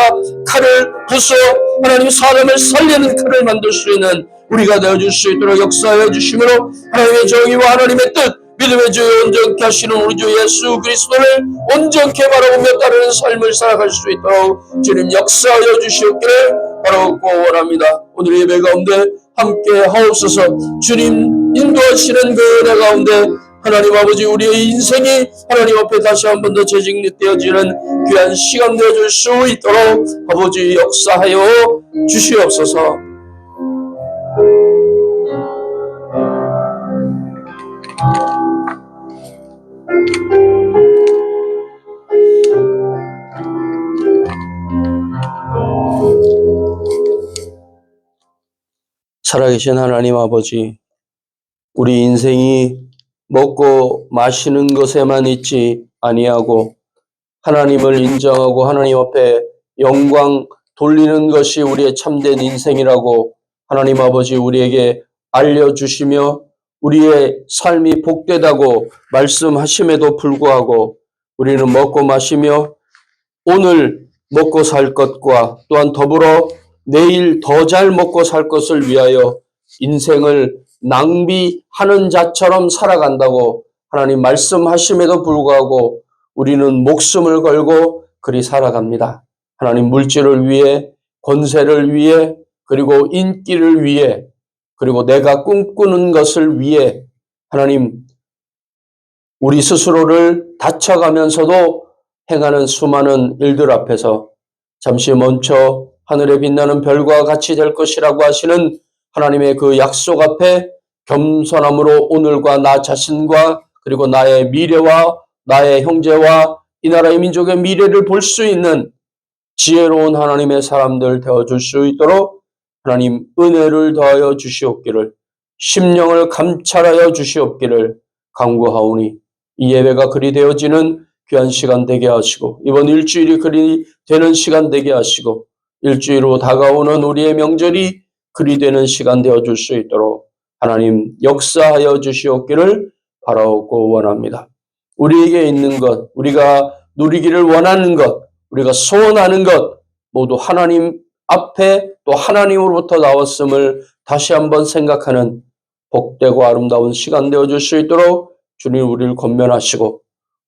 칼을 부수어 하나님 사람을 살리는 칼을 만들 수 있는 우리가 되어줄 수 있도록 역사해 주심으로 하나님의 정의와 하나님의 뜻 믿음의 주 온전케 하시는 우리 주 예수 그리스도를 온전케 바라보며 따르는 삶을 살아갈 수 있도록 주님 역사하여 주시옵기를 바라고 원합니다. 오늘 예배 가운데 함께 하옵소서. 주님 인도하시는 그 은혜 가운데 하나님 아버지 우리의 인생이 하나님 앞에 다시 한 번 더 재직되어지는 귀한 시간 되어줄 수 있도록 아버지 역사하여 주시옵소서. 살아계신 하나님 아버지 우리 인생이 먹고 마시는 것에만 있지 아니하고 하나님을 인정하고 하나님 앞에 영광 돌리는 것이 우리의 참된 인생이라고 하나님 아버지 우리에게 알려주시며 우리의 삶이 복되다고 말씀하심에도 불구하고 우리는 먹고 마시며 오늘 먹고 살 것과 또한 더불어 내일 더 잘 먹고 살 것을 위하여 인생을 낭비하는 자처럼 살아간다고 하나님 말씀하심에도 불구하고 우리는 목숨을 걸고 그리 살아갑니다. 하나님 물질을 위해, 권세를 위해, 그리고 인기를 위해, 그리고 내가 꿈꾸는 것을 위해 하나님 우리 스스로를 다쳐가면서도 행하는 수많은 일들 앞에서 잠시 멈춰 하늘에 빛나는 별과 같이 될 것이라고 하시는 하나님의 그 약속 앞에 겸손함으로 오늘과 나 자신과 그리고 나의 미래와 나의 형제와 이 나라의 민족의 미래를 볼 수 있는 지혜로운 하나님의 사람들 되어줄 수 있도록 하나님 은혜를 더하여 주시옵기를 심령을 감찰하여 주시옵기를 간구하오니 이 예배가 그리 되어지는 귀한 시간 되게 하시고 이번 일주일이 그리 되는 시간 되게 하시고 일주일로 다가오는 우리의 명절이 그리 되는 시간 되어줄 수 있도록 하나님 역사하여 주시옵기를 바라옵고 원합니다. 우리에게 있는 것, 우리가 누리기를 원하는 것, 우리가 소원하는 것 모두 하나님 앞에 또 하나님으로부터 나왔음을 다시 한번 생각하는 복되고 아름다운 시간 되어줄 수 있도록 주님 우리를 권면하시고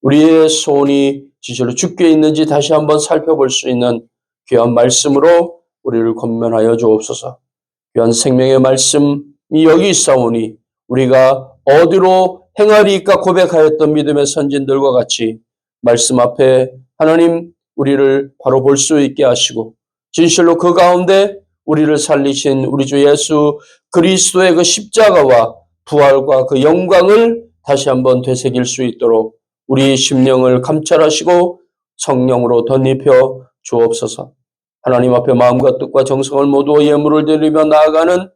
우리의 소원이 진실로 주께 있는지 다시 한번 살펴볼 수 있는 귀한 말씀으로 우리를 권면하여 주옵소서. 귀한 생명의 말씀이 여기 있사오니 우리가 어디로 행하리까 고백하였던 믿음의 선진들과 같이 말씀 앞에 하나님 우리를 바로 볼 수 있게 하시고 진실로 그 가운데 우리를 살리신 우리 주 예수 그리스도의 그 십자가와 부활과 그 영광을 다시 한번 되새길 수 있도록 우리 심령을 감찰하시고 성령으로 덧입혀 주옵소서. 하나님 앞에 마음과 뜻과 정성을 모두 예물을 드리며 나아가는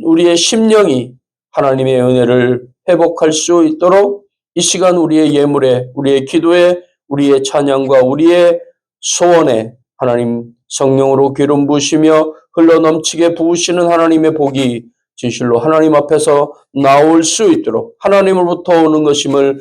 우리의 심령이 하나님의 은혜를 회복할 수 있도록 이 시간 우리의 예물에, 우리의 기도에, 우리의 찬양과 우리의 소원에 하나님 성령으로 기름 부으시며 흘러넘치게 부으시는 하나님의 복이 진실로 하나님 앞에서 나올 수 있도록 하나님으로부터 오는 것임을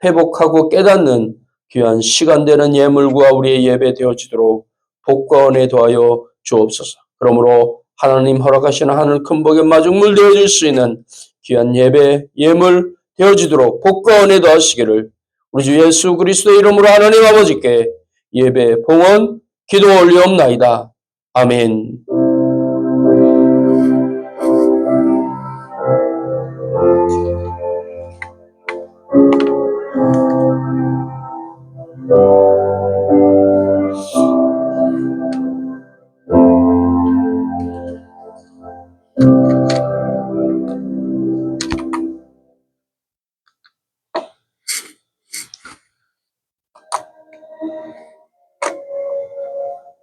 회복하고 깨닫는 귀한 시간 되는 예물과 우리의 예배 되어지도록 복과 은혜 더하여 주옵소서. 그러므로 하나님 허락하시는 하늘 큰 복의 마중물 되어질 수 있는 귀한 예배, 예물 되어지도록 복과 은혜 더하시기를 우리 주 예수 그리스도의 이름으로 하나님 아버지께 예배, 봉헌, 기도 올리옵나이다. 아멘.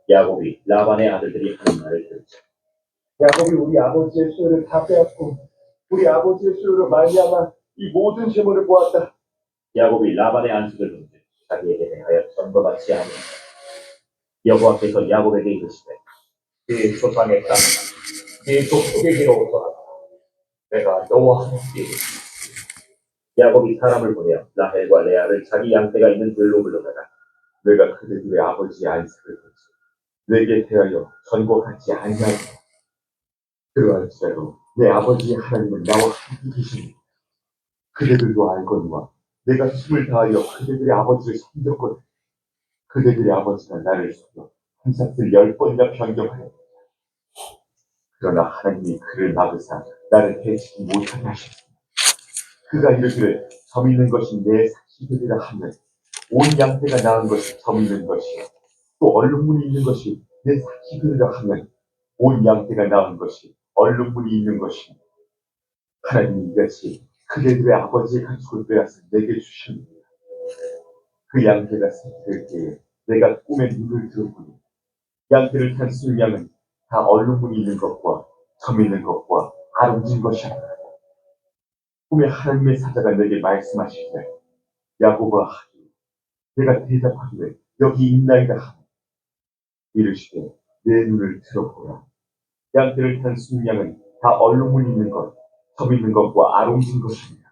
야곱이 라반의 아들들이 하는 말을 들으자. 야곱이 우리 아버지의 소유를 다 빼앗고 우리 아버지의 소유로 말미암아 이 모든 재물을 보았다. 야곱이 라반의 안식을 본즉 자기에게 대하여 전과 같지 아니하다. 여호와께서 야곱에게 이르시되 네 조상의 땅, 네 족속에게로부터 하라. 내가 너와 함께 있다. 야곱이 사람을 보내어 라헬과 레아를 자기 양떼가 있는 들로 불러다가 내가 그들의 아버지의 안식을 본즉 내게 대하여 전과 같지 아니하리라. 그러할지라도 내 아버지의 하나님은 나와 함께 계시니 그대들도 알거니와 내가 힘을 다하여 그대들의 아버지를 섬겼거든. 그대들의 아버지가 나를 속여 한사슬 10번이나 변경하였다. 그러나 하나님이 그를 막으사 나를 해치지 못하게 하셨습니다. 그가 이르기를 점 있는 것이 내 사시들이라 하면 온 양떼가 낳은 것이 점 있는 것이요 또 얼룩무늬 있는 것이 내 사시들이라 하면 온 양떼가 낳은 것이 얼룩무늬 있는 것이니 하나님이 이같이 그대들의 아버지의 가축을 빼앗아 내게 주십니다. 그 양떼가 새끼를 때에 내가 꿈에 눈을 들었더니 양떼를 탄 순양은 다 얼룩무늬 있는 것과 점 있는 것과 아름진 것이었다. 꿈에 하나님의 사자가 내게 말씀하시되 야곱아 하기로 내가 대답하기를 여기 있나이다 하고 이르시되 내 눈을 들어보라. 양떼를 탄 순양은 다 얼룩물 있는 것, 점 있는 것과 아롱진 것입니다.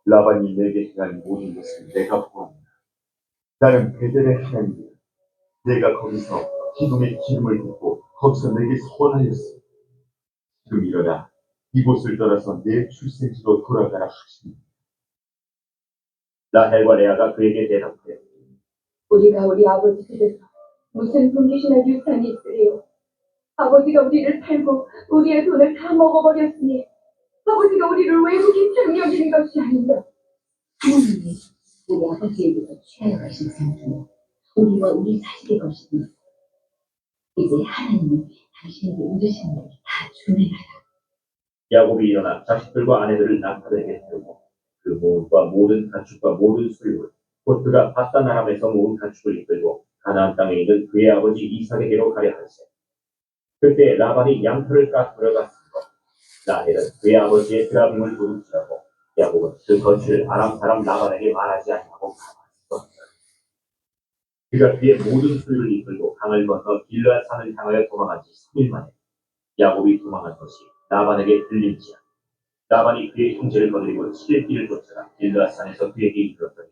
라반이 내게 행한 모든 것을 내가 보았다. 나는 베델의 하나님이다. 내가 거기서 기둥에 기름을 붓고 거기서 내게 선하였으니 지금 일어나 이곳을 떠나서 내 출생지로 돌아가라 하시니 라헬과 레아가 그에게 대답하여 우리가 우리 아버지 집에서 무슨 분깃이나 유산이 있으리요. 아버지가 우리를 팔고 우리의 돈을 다 먹어버렸으니 아버지가 우리를 외국인 처럼 여기는 것이 아닌가. 하나님이 우리 아버지에게서 취하여 가신 상품은 우리와 우리 자식의 것이니 이제 하나님은 당신에게 얻으신 것을 다 준행하라. 야곱이 일어나 자식들과 아내들을 낙타들에게 태우고 그 모은과 모든 가축과 모든 수입을 곧 그가 바산 아람에서 모은 가축을 이끌고 가나안 땅에 있는 그의 아버지 이삭에게로 가려 하세. 그때 라반이 양털을 까 들어갔으므로 라헬은 그의 아버지의 드라빔을 도둑질하고 야곱은 그 거취를 아람 사람 라반에게 말하지 아니하고 가만히 있었다. 그가 그의 모든 수입을 이끌고 강을 건너 길르앗 산을 향하여 도망한 지 3일 만에 야곱이 도망한 것이 라반에게 들린지라. 라반이 그의 형제를 거느리고 7일 길을 쫓아가 길르앗 산에서 그에게 이르렀더니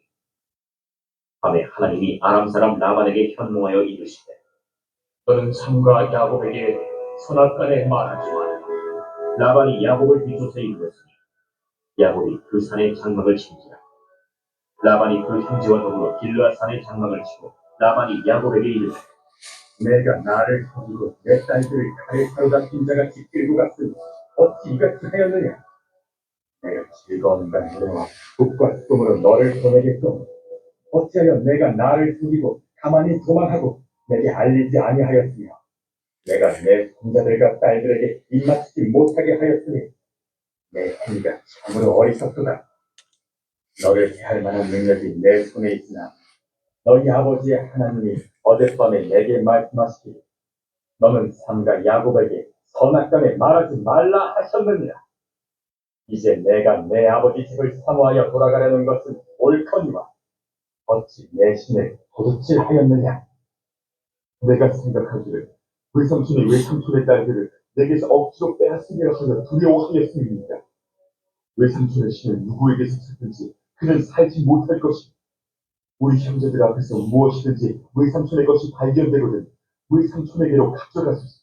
밤에 하나님이 아람 사람 라반에게 현몽하여 이르시되 너는 삼가 야곱에게 선악간에 말하지 마라. 라반이 야곱을 뒤쫓아 이르렀으니 야곱이 그 산에 장막을 친지라. 라반이 그 형제와 더불어 길르앗 산에 장막을 치고 라반이 야곱에게 이르되 내가 나를 속이고 내 딸들을 칼에 사로다 빈자같이 끌고 갔으니 어찌 이같이 하였느냐. 내가 즐거운 감으로 북과 수금으로 너를 보내겠소. 어찌하여 내가 나를 속이고 가만히 도망하고 내게 알리지 아니하였으며 내가 내 손자들과 딸들에게 입맞추지 못하게 하였으니 내 행위가 참으로 어리석도다. 너를 대할 만한 능력이 내 손에 있으나 너희 아버지의 하나님이 어젯밤에 내게 말씀하시기를 너는 삼가 야곱에게 선악간에 말하지 말라 하셨느니라. 이제 내가 내 아버지 집을 사모하여 돌아가려는 것은 옳거니와 어찌 내 신을 도둑질하였느냐. 내가 생각하기를 외삼촌이 외삼촌의 딸들을 내게서 억지로 빼앗으리라 하여 두려워하였음이니까. 외삼촌의 신을 누구에게서 찾든지 그는 살지 못할 것이고 우리 형제들 앞에서 무엇이든지 외삼촌의 것이 발견되거든 외삼촌에게로 가져가소서.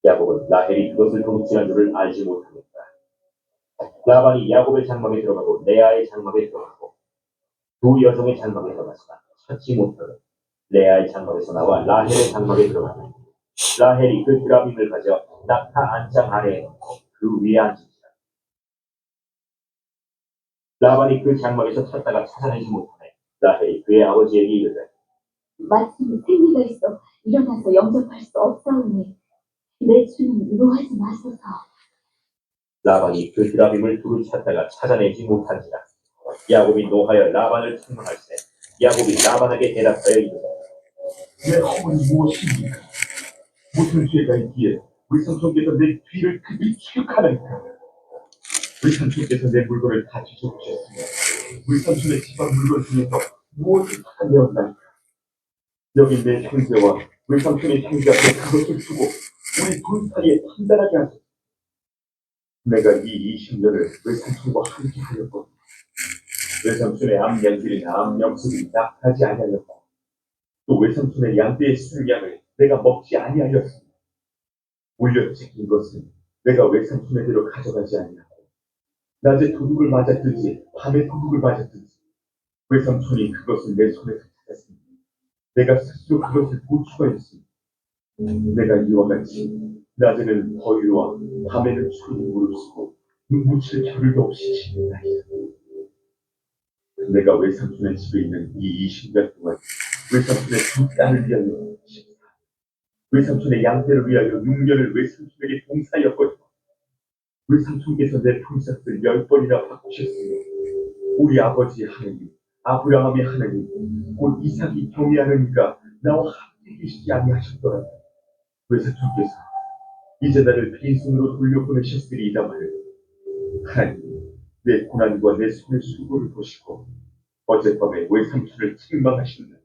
야곱은 라헬이 그것을 도둑질한 줄을 알지 못하였다. 라반이 야곱의 장막에 들어가고 레아의 장막에 들어가고 두 여종의 장막에 들어갔으나 찾지 못하고 레아의 장막에서 나와 라헬의 장막에 들어가니 라헬이 그 드라빔을 가져 낙타 안장 아래에 놓고 그 위에 앉으니라. 라반이 그 장막에서 찾다가 찾아내지 못하네. 라헬이 그의 아버지에게 이르되 마침 생기가 있어 일어나서 영접할 수 없사오니 내 주는 노하지 마소서. 라반이 그 드라빔을 두루 찾다가 찾아내지 못한지라. 야곱이 노하여 라반을 책망할세. 야곱이 라반에게 대답하여 이르되 내 허물이 무엇입니까? 무슨 죄가 있기에 외삼촌께서 내 뒤를 급히 추격하나이까. 외삼촌께서 내 물건을 다 뒤져보셨으며 외삼촌의 집안 물건 중에서 무엇을 찾아내었나이까. 여기 내 형제와 외삼촌의 형제 앞에 그것을 두고 우리 둘 사이에 판단하게 하소서. 내가 이 20년을 외삼촌과 함께 하였거든. 외삼촌의 암양들이나 암영숙이 낙하지 아니하였고 또 외삼촌의 양떼의 순양을 내가 먹지 아니하였으며 울려 찍힌 것은 내가 외삼촌에게로 가져가지 아니하고 낮에 도둑을 맞았든지 밤에 도둑을 맞았든지 외삼촌이 그것을 내 손에서 찾았으니 내가 스스로 그것을 보충하였으니 내가 이와 같이 낮에는 더위와 밤에는 추위 무릅쓰고 묻힐 겨를도 없이 지낸다이다. 내가 외삼촌의 집에 있는 이 20년 동안 외삼촌의 두 딸을 위하여 14, 외삼촌의 양떼를 위하여 6년을 외삼촌에게 봉사하였거든. 외삼촌께서 내 품삯을 10번이나 바꾸셨으며 우리 아버지 하나님, 아브라함의 하나님, 곧 이삭이 경외하는 이가 나와 함께 계시지 아니하셨더라. 외삼촌께서 이제 나를 빈손으로 돌려보내셨으리이다마는 하나님, 내 고난과 내 손의 수고를 보시고 어젯밤에 외삼촌을 책망하시는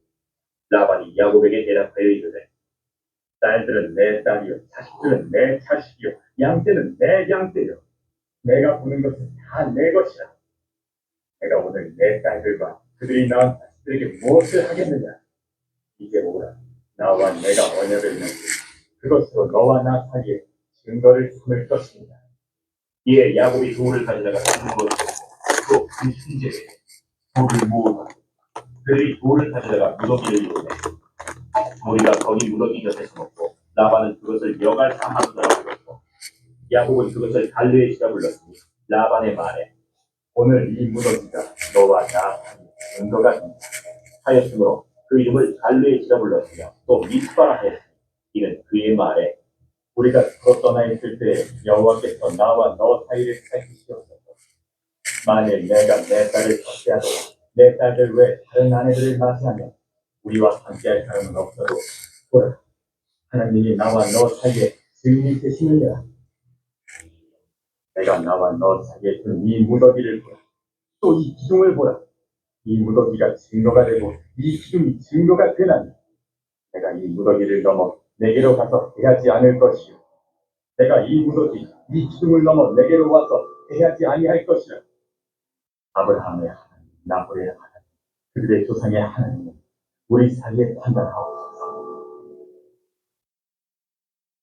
라반이 야곱에게 대답하여 이르되 딸들은 내 딸이요 자식들은 내 자식이요 양떼는 내 양떼요 내가 보는 것은 다 내 것이라 내가 오늘 내 딸들과 그들이 낳은 자식들에게 무엇을 하겠느냐 이제 오라 나와 내가 언약을 맺고 그것으로 너와 나 사이에 증거를 삼을 것입니다. 이에 야곱이 돌을 가져다가 죽은 것으로 또그 흉제에 돌을 모으고 그들이 돌을 가져다가 무더기를 이루매 무리가 거기 무더기 곁에서 먹고 라반은 그것을 여갈 사마누다라고 불렀고 야곱은 그것을 갈르의 시라 불렀으니 라반의 말에 오늘 이 무더기가 너와 나 사이에 증거가 된다 하였으므로 그 이름을 갈르의 시라 불렀으며 또 미스바라 하였으니 이는 그의 말에 우리가 더 떠나 있을 때 여호와께서 나와 너 사이를 살피시옵소서. 만일 내가 내 딸을 적대하고 내 딸들 외 다른 아내들을 맞이하면 우리와 함께할 사람은 없어도 보라 하나님이 나와 너 사이에 증인이 되시느니라. 내가 나와 너 사이에 둔 이 무더기를 보라. 또 이 기둥을 보라. 이 무더기가 증거가 되고 이 기둥이 증거가 되나니 내가 이 무더기를 넘어 내게로 가서 대하지 않을 것이요 내가 이 무더기 이 기둥을 넘어 내게로 와서 대하지 아니할 것이라. 아브라함의 하나님 나홀의 하나님 그들의 조상의 하나님 우리 사이에 판단하옵소서.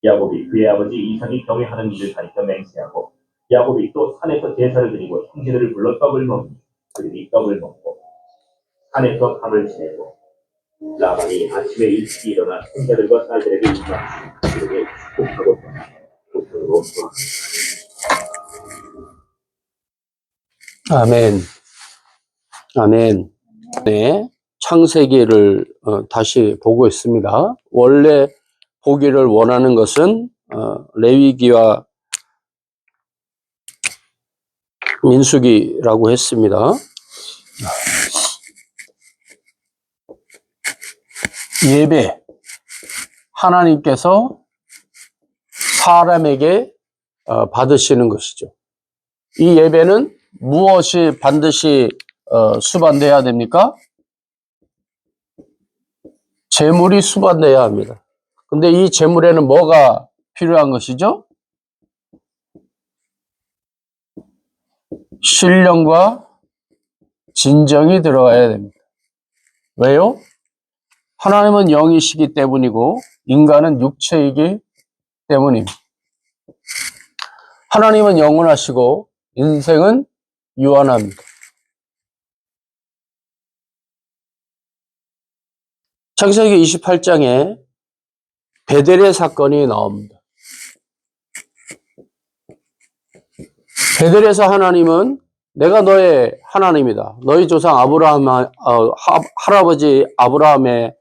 야곱이 그의 아버지 이삭이 경외하는 일을 가리켜 맹세하고 야곱이 또 산에서 제사를 드리고 형제들을 불러 떡을 먹니 그들이 떡을 먹고 산에서 밤을 지내고 라반이 아침에 일찍 일어나 형제들과 딸들에게 임하시고 그들에게 축복하고 도처로 돌아갔다. 아멘. 아멘. 네. 창세기를 다시 보고 있습니다. 원래 보기를 원하는 것은 레위기와 민수기라고 했습니다. 예배. 하나님께서 사람에게 받으시는 것이죠. 이 예배는 무엇이 반드시 수반돼야 됩니까? 제물이 수반돼야 합니다. 근데 이 제물에는 뭐가 필요한 것이죠? 신령과 진정이 들어가야 됩니다. 왜요? 하나님은 영이시기 때문이고 인간은 육체이기 때문입니다. 하나님은 영원하시고 인생은 유한합니다. 창세기 28장에 베델의 사건이 나옵니다. 베델에서 하나님은 내가 너의 하나님이다. 너희 조상 할아버지 아브라함의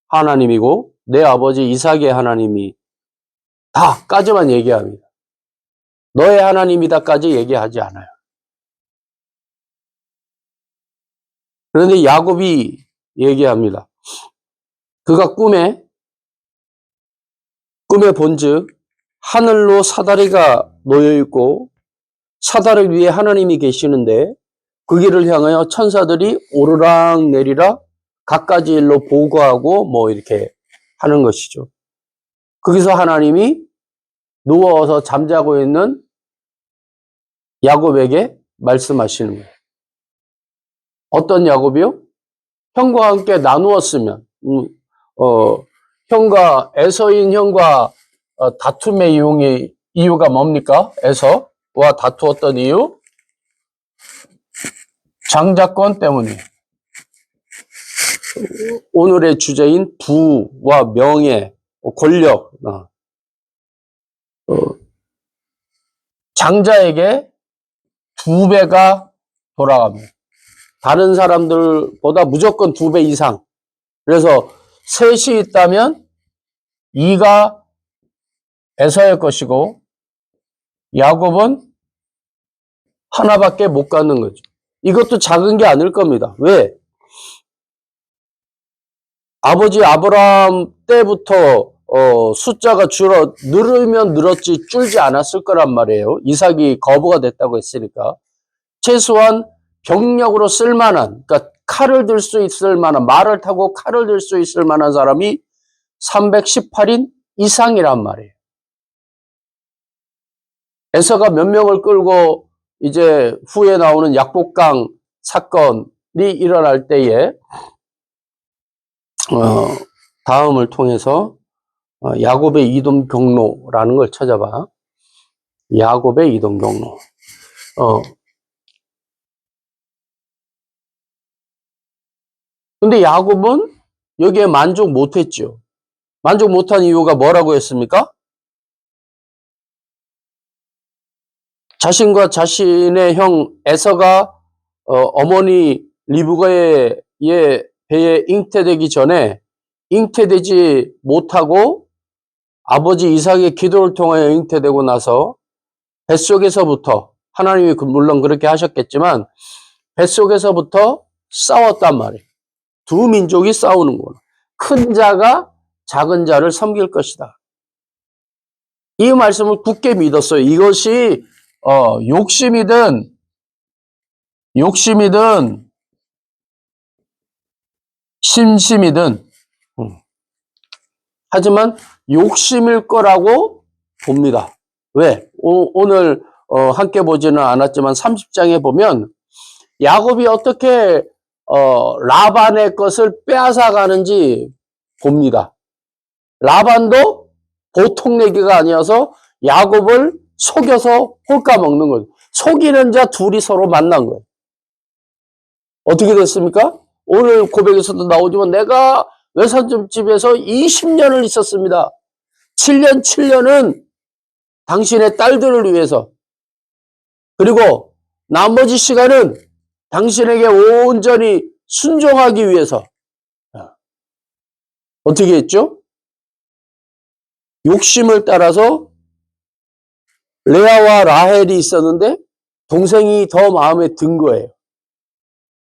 하나님이고 내 아버지 이삭의 하나님이 다까지만 얘기합니다. 너의 하나님이다까지 얘기하지 않아요. 그런데 야곱이 얘기합니다. 그가 꿈에 본즉 하늘로 사다리가 놓여 있고 사다리 위에 하나님이 계시는데 그 길을 향하여 천사들이 오르락 내리락 갖가지 일로 보고하고 뭐 이렇게 하는 것이죠. 거기서 하나님이 누워서 잠자고 있는 야곱에게 말씀하시는 거예요. 어떤 야곱이요? 형과 함께 나누었으면 형과 에서인 형과 다툼의 이유가 뭡니까? 에서와 다투었던 이유? 장자권 때문이에요. 오늘의 주제인 부와 명예, 권력, 장자에게 2배가 돌아갑니다. 다른 사람들보다 무조건 2배 이상. 그래서 셋이 있다면 2가 에서의 것이고 야곱은 하나밖에 못 갖는 거죠. 이것도 작은 게 아닐 겁니다. 왜? 아버지 아브라함 때부터 숫자가 늘으면 늘었지 줄지 않았을 거란 말이에요. 이삭이 거부가 됐다고 했으니까. 최소한 병력으로 쓸만한, 그러니까 칼을 들 수 있을 만한, 말을 타고 칼을 들 수 있을 만한 사람이 318인 이상이란 말이에요. 에서가 몇 명을 끌고 이제 후에 나오는 약복강 사건이 일어날 때에 다음을 통해서 야곱의 이동 경로라는 걸 찾아봐. 야곱의 이동 경로. 근데 야곱은 여기에 만족 못했죠. 만족 못한 이유가 뭐라고 했습니까? 자신과 자신의 형 에서가 어머니 리브가의 배에 잉태되기 전에 잉태되지 못하고 아버지 이삭의 기도를 통하여 잉태되고 나서 뱃속에서부터 하나님이 물론 그렇게 하셨겠지만 뱃속에서부터 싸웠단 말이에요. 두 민족이 싸우는 거예요. 큰 자가 작은 자를 섬길 것이다. 이 말씀을 굳게 믿었어요. 이것이 욕심이든 심심이든 하지만 욕심일 거라고 봅니다. 왜? 오늘 함께 보지는 않았지만 30장에 보면 야곱이 어떻게 라반의 것을 빼앗아 가는지 봅니다. 라반도 보통 내기가 아니어서 야곱을 속여서 홀까 먹는 거예요. 속이는 자 둘이 서로 만난 거예요. 어떻게 됐습니까? 오늘 고백에서도 나오지만 내가 외삼촌집에서 20년을 있었습니다. 7년은 당신의 딸들을 위해서, 그리고 나머지 시간은 당신에게 온전히 순종하기 위해서. 어떻게 했죠? 욕심을 따라서 레아와 라헬이 있었는데 동생이 더 마음에 든 거예요.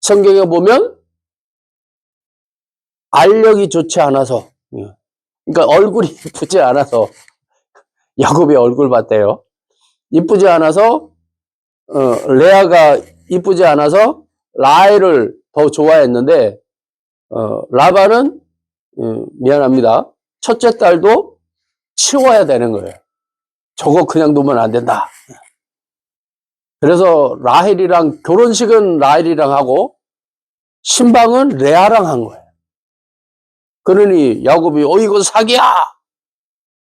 성경에 보면 알력이 좋지 않아서, 그러니까 얼굴이 이쁘지 않아서, 야곱의 얼굴 봤대요. 이쁘지 않아서 레아가 이쁘지 않아서 라헬을 더 좋아했는데 라반은 미안합니다. 첫째 딸도 치워야 되는 거예요. 저거 그냥 두면 안 된다. 그래서 라헬이랑 결혼식은 라헬이랑 하고 신방은 레아랑 한 거예요. 그러니 야곱이 이거 사기야.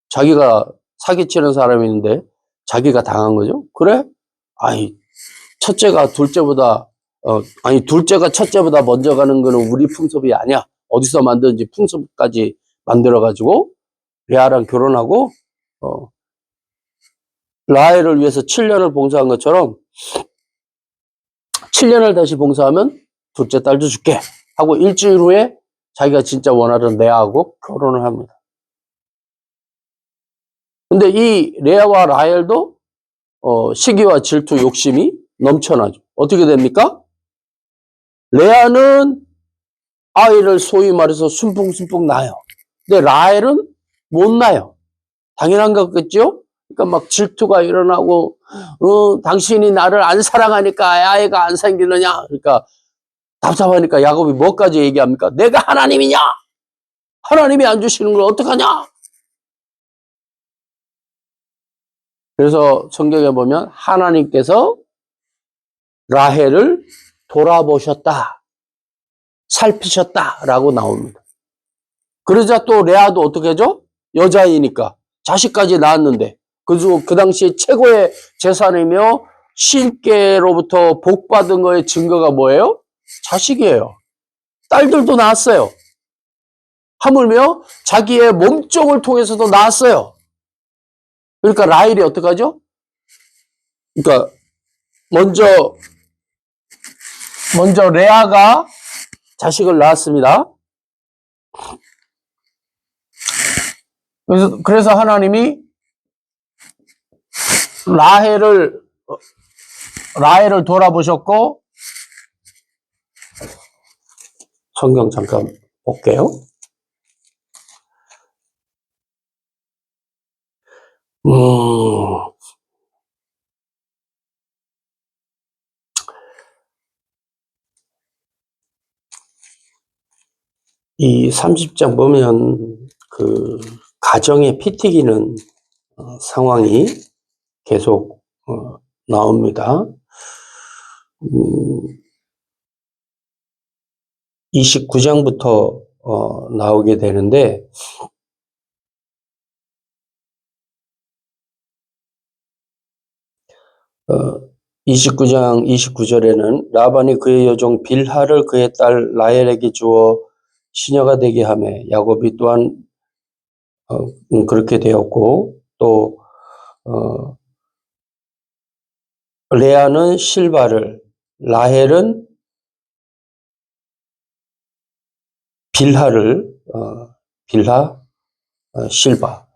자기가 사기치는 사람이 있는데 자기가 당한 거죠. 그래? 아니 첫째가 둘째가 첫째보다 먼저 가는 거는 우리 풍습이 아니야. 어디서 만든지 풍습까지 만들어가지고 레아랑 결혼하고 라헬을 위해서 7년을 봉사한 것처럼 7년을 다시 봉사하면 둘째 딸도 줄게 하고 일주일 후에 자기가 진짜 원하던 레아하고 결혼을 합니다. 근데 이 레아와 라헬도 시기와 질투, 욕심이 넘쳐나죠. 어떻게 됩니까? 레아는 아이를 소위 말해서 순풍순풍 낳아요. 근데 라헬은 못 낳아요. 당연한 거겠죠? 그러니까 막 질투가 일어나고, 당신이 나를 안 사랑하니까 아이가 안 생기느냐? 그러니까 답답하니까 야곱이 뭐까지 얘기합니까? 내가 하나님이냐? 하나님이 안 주시는 걸 어떡하냐? 그래서 성경에 보면 하나님께서 라헬을 돌아보셨다, 살피셨다라고 나옵니다. 그러자 또 레아도 어떻게 하죠? 여자이니까 자식까지 낳았는데 그 당시 최고의 재산이며 신께로부터 복받은 거의 증거가 뭐예요? 자식이에요. 딸들도 낳았어요. 하물며 자기의 몸종을 통해서도 낳았어요. 그러니까 라헬이 어떡하죠? 그러니까 먼저 레아가 자식을 낳았습니다. 그래서 하나님이 라헬을 돌아보셨고, 성경 잠깐 볼게요. 이 30장 보면 그 가정에 피 튀기는 상황이 계속 나옵니다. 29장부터 나오게 되는데 29장 29절에는 라반이 그의 여종 빌하를 그의 딸 라헬에게 주어 시녀가 되게 하며 야곱이 또한 그렇게 되었고 또 레아는 실바를 라헬은 빌하를 빌하 실바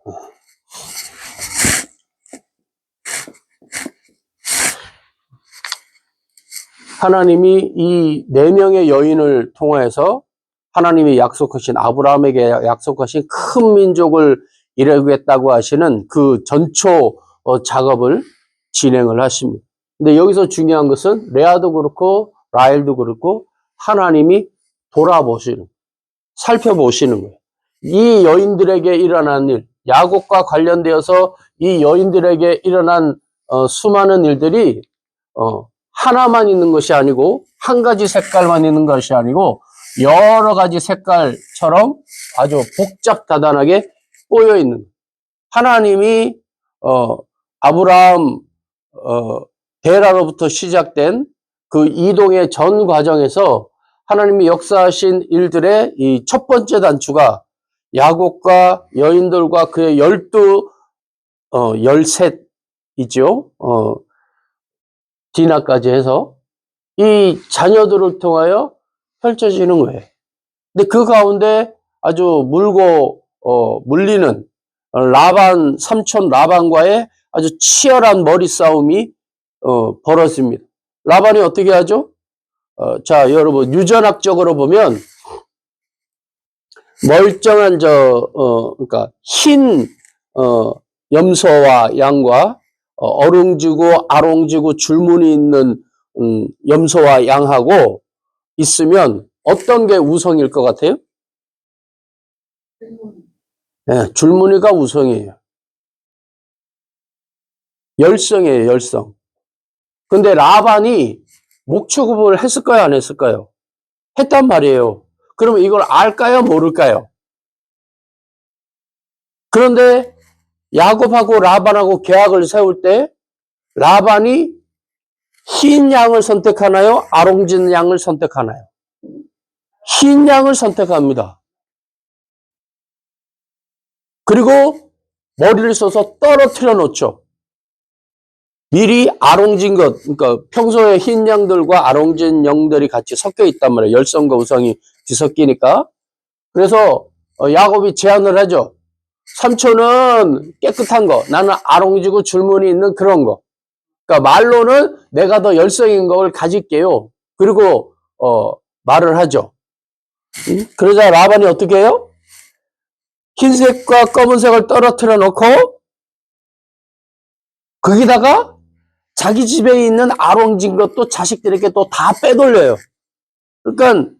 하나님이 이 네 명의 여인을 통해서 하나님이 약속하신 아브라함에게 약속하신 큰 민족을 이루겠다고 하시는 그 전초 작업을 진행을 하십니다. 근데 여기서 중요한 것은 레아도 그렇고 라헬도 그렇고 하나님이 돌아보시는, 살펴보시는 거예요. 이 여인들에게 일어난 일, 야곱과 관련되어서 이 여인들에게 일어난 수많은 일들이 하나만 있는 것이 아니고 한 가지 색깔만 있는 것이 아니고 여러 가지 색깔처럼 아주 복잡다단하게 꼬여 있는 하나님이 아브라함 데라로부터 시작된 그 이동의 전 과정에서 하나님이 역사하신 일들의 이 첫 번째 단추가 야곱과 여인들과 그의 13이죠. 디나까지 해서 이 자녀들을 통하여 펼쳐지는 거예요. 근데 그 가운데 아주 물고 물리는 라반 삼촌 라반과의 아주 치열한 머리 싸움이 벌어집니다. 라반이 어떻게 하죠? 자, 여러분 유전학적으로 보면 멀쩡한 그러니까 흰 염소와 양과 어룽지고 아롱지고 줄무늬 있는 염소와 양하고 있으면 어떤 게 우성일 것 같아요? 네, 줄무늬가 우성이에요. 열성이에요, 열성. 근데 라반이 목축업을 했을까요, 안 했을까요? 했단 말이에요. 그러면 이걸 알까요, 모를까요? 그런데 야곱하고 라반하고 계약을 세울 때 라반이 흰 양을 선택하나요? 아롱진 양을 선택하나요? 흰 양을 선택합니다. 그리고 머리를 써서 떨어뜨려 놓죠. 미리 아롱진 것, 그러니까 평소에 흰 양들과 아롱진 양들이 같이 섞여 있단 말이에요. 열성과 우성이 뒤섞이니까. 그래서 야곱이 제안을 하죠. 삼촌은 깨끗한 거, 나는 아롱지고 줄무늬 있는 그런 거. 그러니까 말로는 내가 더 열성인 걸 가질게요. 그리고 말을 하죠. 그러자 라반이 어떻게 해요? 흰색과 검은색을 떨어뜨려 놓고 거기다가 자기 집에 있는 아롱진 것도 자식들에게 또 다 빼돌려요. 그러니까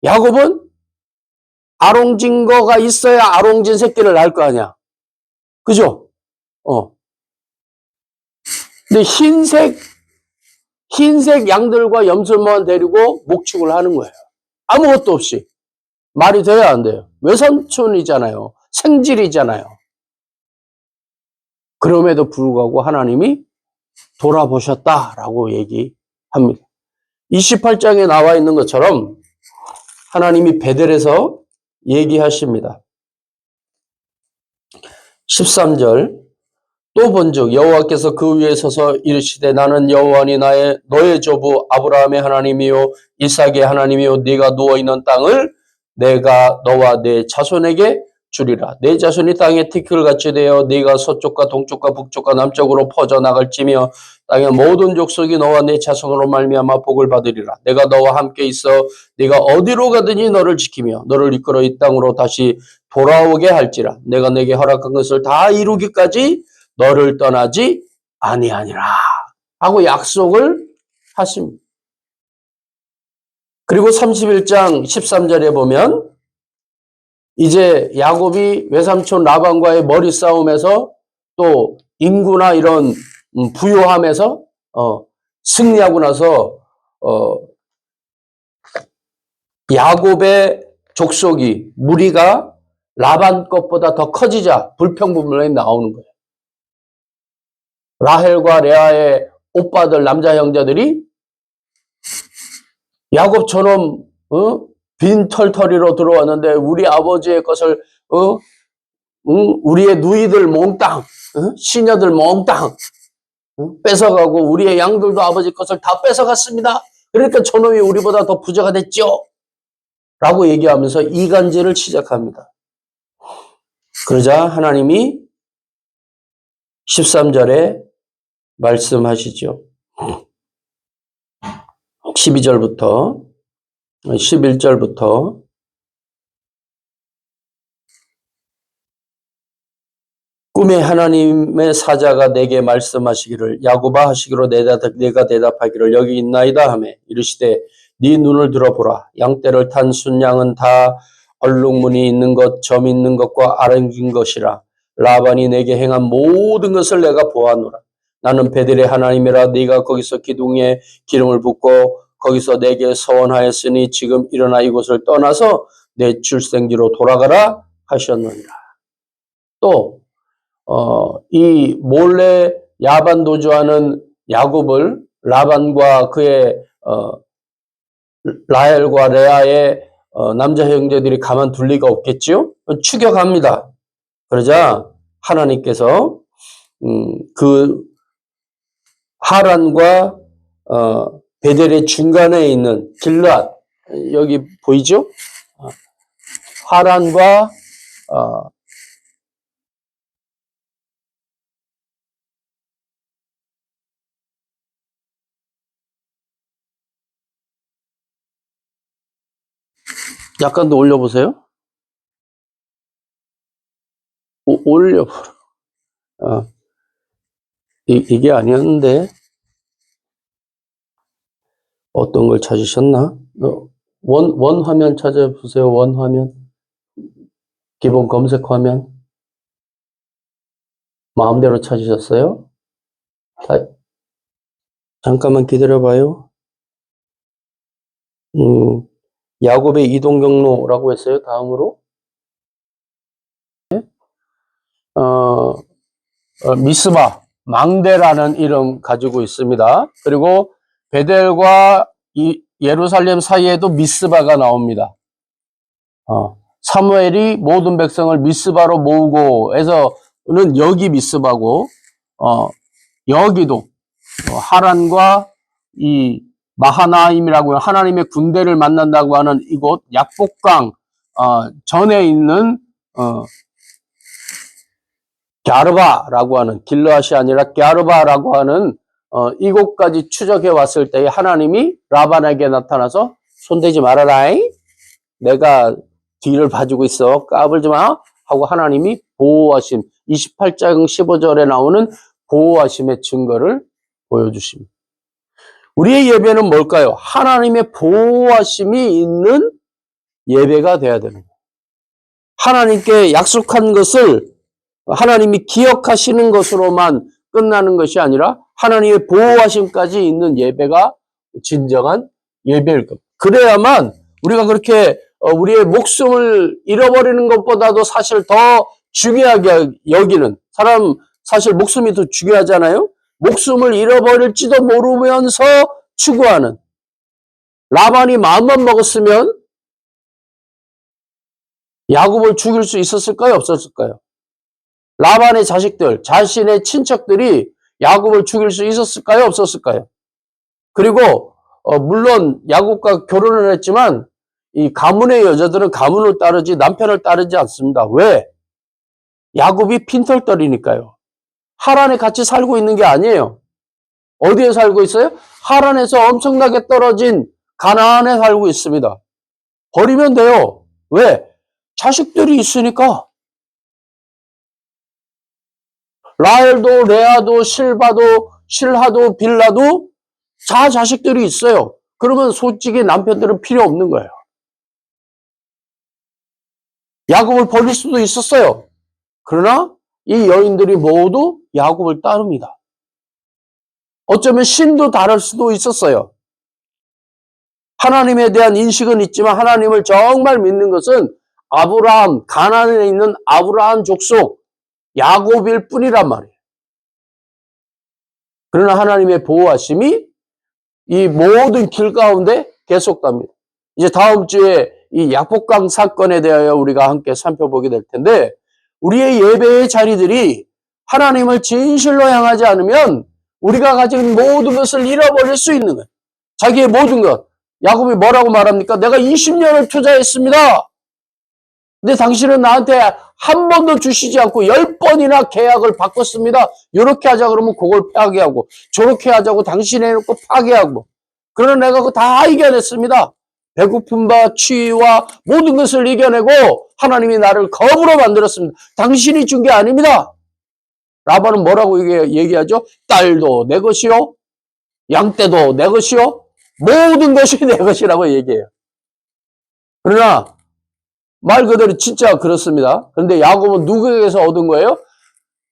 야곱은 아롱진 거가 있어야 아롱진 새끼를 낳을 거 아니야. 그죠? 근데 흰색 양들과 염소만 데리고 목축을 하는 거예요. 아무것도 없이. 말이 돼야 안 돼요. 외삼촌이잖아요. 생질이잖아요. 그럼에도 불구하고 하나님이 돌아보셨다라고 얘기합니다. 28장에 나와 있는 것처럼 하나님이 베델에서 얘기하십니다. 13절 또 본즉 여호와께서 그 위에 서서 이르시되 나는 여호와니 너의 조부 아브라함의 하나님이요 이삭의 하나님이요 네가 누워있는 땅을 내가 너와 네 자손에게 주리라. 네 자손이 땅에 티끌같이 되어 네가 서쪽과 동쪽과 북쪽과 남쪽으로 퍼져나갈지며 땅의 모든 족속이 너와 네 자손으로 말미암아 복을 받으리라. 내가 너와 함께 있어 네가 어디로 가든지 너를 지키며 너를 이끌어 이 땅으로 다시 돌아오게 할지라. 내가 내게 허락한 것을 다 이루기까지 너를 떠나지 아니하니라 하고 약속을 하십니다. 그리고 31장 13절에 보면 이제 야곱이 외삼촌 라반과의 머리 싸움에서 또 인구나 이런 부요함에서 승리하고 나서 야곱의 족속이 무리가 라반 것보다 더 커지자 불평불만이 나오는 거예요. 라헬과 레아의 오빠들 남자 형제들이 야곱처럼 빈털터리로 들어왔는데 우리 아버지의 것을 우리의 누이들 몽땅 시녀들 몽땅 뺏어가고 우리의 양들도 아버지 것을 다 뺏어갔습니다. 그러니까 저놈이 우리보다 더 부자가 됐죠. 라고 얘기하면서 이간질을 시작합니다. 그러자 하나님이 13절에 말씀하시죠. 12절부터 11절부터 꿈에 하나님의 사자가 내게 말씀하시기를 야곱아 하시기로 내가 대답하기를 여기 있나이다 하매 이르시되 네 눈을 들어보라. 양떼를 탄 순양은 다 얼룩무늬 있는 것, 점 있는 것과 아랑긴 것이라. 라반이 내게 행한 모든 것을 내가 보았노라. 나는 베델의 하나님이라. 네가 거기서 기둥에 기름을 붓고 거기서 내게 서원하였으니 지금 일어나 이곳을 떠나서 내 출생지로 돌아가라 하셨느니라. 또 이 몰래 야반 도주하는 야곱을 라반과 그의 라헬과 레아의 남자 형제들이 가만둘 리가 없겠죠. 추격합니다. 그러자 하나님께서 그 하란과 베델의 중간에 있는 길르앗 여기 보이죠? 하란과 약간 더 올려보세요. 올려보라. 이게 아니었는데 어떤 걸 찾으셨나? 원 화면 찾아보세요. 원 화면. 기본 검색 화면. 마음대로 찾으셨어요? 잠깐만 기다려봐요. 야곱의 이동 경로라고 했어요. 다음으로. 미스바, 망대라는 이름 가지고 있습니다. 그리고 베델과 예루살렘 사이에도 미스바가 나옵니다. 사무엘이 모든 백성을 미스바로 모으고 해서는 여기 미스바고, 여기도 하란과 이 마하나임이라고 하나님의 군대를 만난다고 하는 이곳 약복강 전에 있는 갸르바라고 하는 길르앗이 아니라 갸르바라고 하는 이곳까지 추적해 왔을 때에 하나님이 라반에게 나타나서 손대지 말아라잉. 내가 뒤를 봐주고 있어. 까불지 마. 하고 하나님이 보호하심 28장 15절에 나오는 보호하심의 증거를 보여주십니다. 우리의 예배는 뭘까요? 하나님의 보호하심이 있는 예배가 돼야 되는 거예요. 하나님께 약속한 것을 하나님이 기억하시는 것으로만 끝나는 것이 아니라 하나님의 보호하심까지 있는 예배가 진정한 예배일 겁니다. 그래야만 우리가 그렇게 우리의 목숨을 잃어버리는 것보다도 사실 더 중요하게 여기는 사람 사실 목숨이 더 중요하잖아요. 목숨을 잃어버릴지도 모르면서 추구하는 라반이 마음만 먹었으면 야곱을 죽일 수 있었을까요? 없었을까요? 라반의 자식들, 자신의 친척들이 야곱을 죽일 수 있었을까요? 없었을까요? 그리고 물론 야곱과 결혼을 했지만 이 가문의 여자들은 가문을 따르지 남편을 따르지 않습니다. 왜? 야곱이 핀털떨이니까요. 하란에 같이 살고 있는 게 아니에요. 어디에 살고 있어요? 하란에서 엄청나게 떨어진 가나안에 살고 있습니다. 버리면 돼요. 왜? 자식들이 있으니까. 라헬도 레아도 실하도 빌라도 다 자식들이 있어요. 그러면 솔직히 남편들은 필요 없는 거예요. 야곱을 버릴 수도 있었어요. 그러나 이 여인들이 모두 야곱을 따릅니다. 어쩌면 신도 다를 수도 있었어요. 하나님에 대한 인식은 있지만 하나님을 정말 믿는 것은 아브라함, 가나안에 있는 아브라함 족속 야곱일 뿐이란 말이에요. 그러나 하나님의 보호하심이 이 모든 길 가운데 계속됩니다. 이제 다음 주에 이 약복강 사건에 대하여 우리가 함께 살펴보게 될 텐데, 우리의 예배의 자리들이 하나님을 진실로 향하지 않으면 우리가 가진 모든 것을 잃어버릴 수 있는 거예요. 자기의 모든 것. 야곱이 뭐라고 말합니까? 내가 20년을 투자했습니다. 근데 당신은 나한테 한 번도 주시지 않고 10번이나 계약을 바꿨습니다. 이렇게 하자 그러면 그걸 파괴하고, 저렇게 하자고 당신이 해놓고 파괴하고. 그러나 내가 그거 다 이겨냈습니다. 배고픔과 추위와 모든 것을 이겨내고 하나님이 나를 거부로 만들었습니다. 당신이 준 게 아닙니다. 라반은 뭐라고 얘기하죠? 딸도 내 것이요, 양떼도 내 것이요, 모든 것이 내 것이라고 얘기해요. 그러나 말 그대로 진짜 그렇습니다. 그런데 야곱은 누구에게서 얻은 거예요?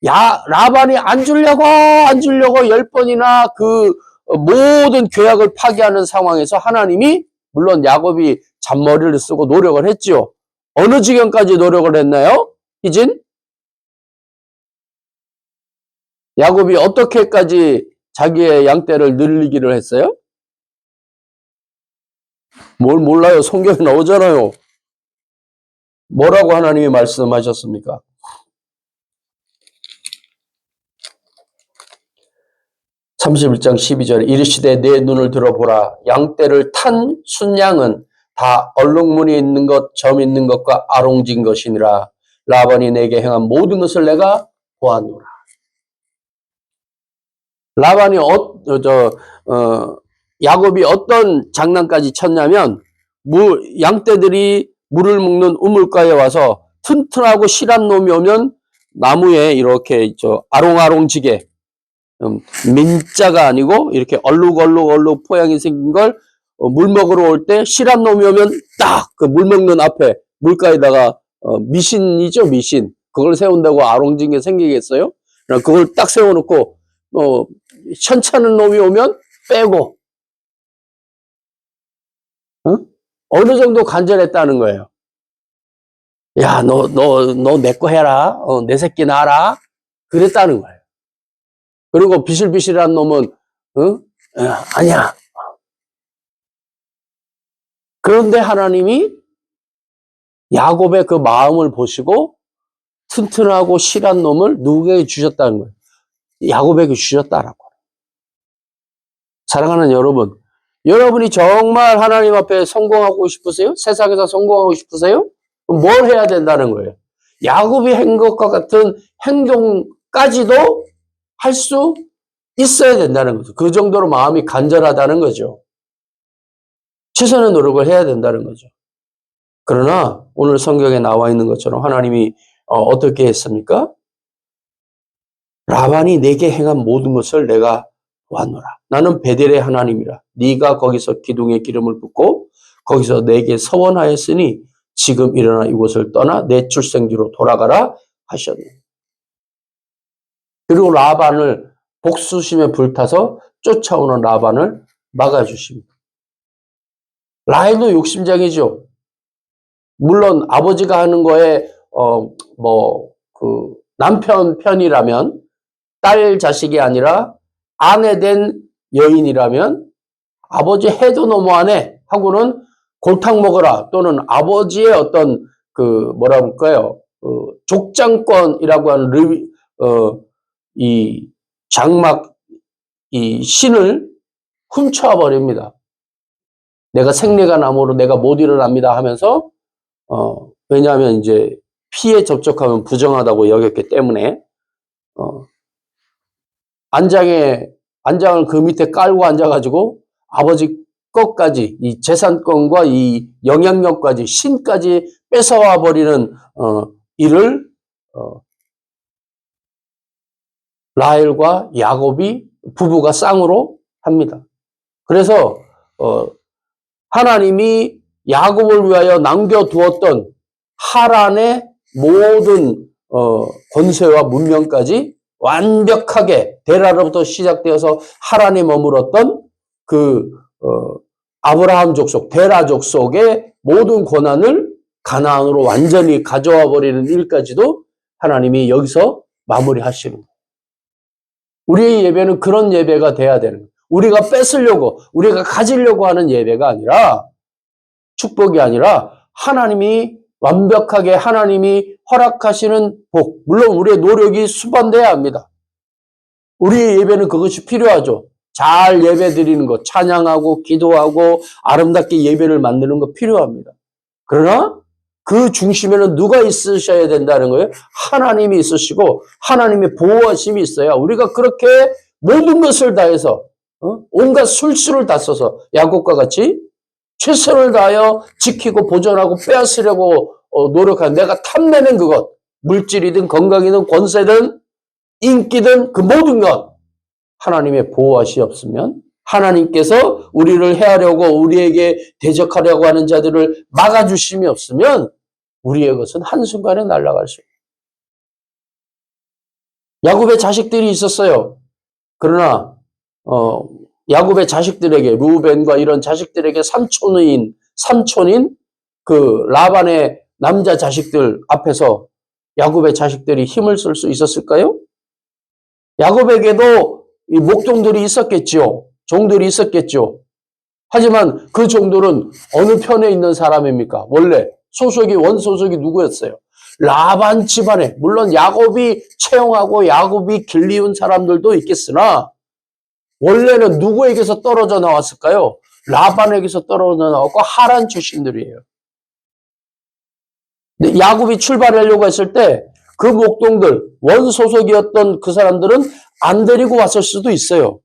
라반이 안 주려고 10번이나 그 모든 계약을 파기하는 상황에서 하나님이, 물론 야곱이 잔머리를 쓰고 노력을 했죠. 어느 지경까지 노력을 했나요? 희진? 야곱이 어떻게까지 자기의 양떼를 늘리기를 했어요? 뭘 몰라요? 성경에 나오잖아요. 뭐라고 하나님이 말씀하셨습니까? 31장 12절에 이르시되 내 눈을 들어보라. 양떼를 탄 순양은 다 얼룩무늬 있는 것, 점 있는 것과 아롱진 것이니라. 라반이 내게 행한 모든 것을 내가 보았노라. 라반이 야곱이 어떤 장난까지 쳤냐면, 양떼들이 물을 먹는 우물가에 와서 튼튼하고 실한 놈이 오면 나무에 이렇게 아롱아롱지게, 민자가 아니고 이렇게 얼룩 포양이 생긴 걸 물 먹으러 올 때 실한 놈이 오면 딱 그 물 먹는 앞에 물가에다가 미신이죠, 미신. 그걸 세운다고 아롱진 게 생기겠어요? 그걸 딱 세워놓고 현찮은 놈이 오면 빼고, 어느 정도 간절했다는 거예요. 야, 너 내 거 해라. 내 새끼 낳아라. 그랬다는 거예요. 그리고 비실비실한 놈은, 아니야. 그런데 하나님이 야곱의 그 마음을 보시고 튼튼하고 실한 놈을 누구에게 주셨다는 거예요. 야곱에게 주셨다라고. 사랑하는 여러분, 여러분이 정말 하나님 앞에 성공하고 싶으세요? 세상에서 성공하고 싶으세요? 그럼 뭘 해야 된다는 거예요? 야곱이 한 것과 같은 행동까지도 할 수 있어야 된다는 거죠. 그 정도로 마음이 간절하다는 거죠. 최선의 노력을 해야 된다는 거죠. 그러나 오늘 성경에 나와 있는 것처럼 하나님이 어떻게 했습니까? 라반이 내게 행한 모든 것을 내가 보았노라. 나는 베델의 하나님이라. 네가 거기서 기둥에 기름을 붓고 거기서 내게 서원하였으니 지금 일어나 이곳을 떠나 내 출생지로 돌아가라 하셨네. 그리고 라반을 복수심에 불타서 쫓아오는 라반을 막아주십니다. 라헬도 욕심쟁이죠. 물론 아버지가 하는 거에 남편 편이라면, 딸 자식이 아니라 아내 된 여인이라면 아버지 해도 너무하네 하고는 골탕 먹어라, 또는 아버지의 어떤 뭐라 볼까요? 족장권이라고 하는 이 장막, 이 신을 훔쳐 버립니다. 내가 생리가 나므로 내가 못 일어납니다 하면서, 왜냐하면 이제 피에 접촉하면 부정하다고 여겼기 때문에, 안장을 그 밑에 깔고 앉아가지고 아버지 것까지, 이 재산권과 이 영향력까지, 신까지 뺏어와 버리는 일을 라헬과 야곱이 부부가 쌍으로 합니다. 그래서 하나님이 야곱을 위하여 남겨두었던 하란의 모든 권세와 문명까지 완벽하게 데라로부터 시작되어서 하란에 머물었던 아브라함 족속, 데라 족속의 모든 권한을 가나안으로 완전히 가져와 버리는 일까지도 하나님이 여기서 마무리하시는 거예요. 우리의 예배는 그런 예배가 돼야 되는 거예요. 우리가 뺏으려고, 우리가 가지려고 하는 예배가 아니라, 축복이 아니라 하나님이 완벽하게 하나님이 허락하시는 복, 물론 우리의 노력이 수반돼야 합니다. 우리의 예배는 그것이 필요하죠. 잘 예배 드리는 것, 찬양하고 기도하고 아름답게 예배를 만드는 것 필요합니다. 그러나 그 중심에는 누가 있으셔야 된다는 거예요? 하나님이 있으시고 하나님의 보호하심이 있어야 우리가 그렇게 모든 것을 다해서 온갖 술수를 다 써서 야곱과 같이 최선을 다하여 지키고 보존하고 빼앗으려고 노력한 내가 탐내는 그것, 물질이든 건강이든 권세든 인기든 그 모든 것 하나님의 보호하심이 없으면 하나님께서 우리를 해하려고 우리에게 대적하려고 하는 자들을 막아주심이 없으면 우리의 것은 한순간에 날아갈 수 있어요. 야곱의 자식들이 있었어요. 그러나 야곱의 자식들에게 루벤과 이런 자식들에게 삼촌인 그 라반의 남자 자식들 앞에서 야곱의 자식들이 힘을 쓸 수 있었을까요? 야곱에게도 이 목종들이 있었겠죠. 종들이 있었겠죠. 하지만 그 종들은 어느 편에 있는 사람입니까? 원래 원소속이 누구였어요? 라반 집안에, 물론 야곱이 채용하고 야곱이 길리운 사람들도 있겠으나 원래는 누구에게서 떨어져 나왔을까요? 라반에게서 떨어져 나왔고 하란 출신들이에요. 근데 야곱이 출발하려고 했을 때 그 목동들, 원소속이었던 그 사람들은 안 데리고 왔을 수도 있어요.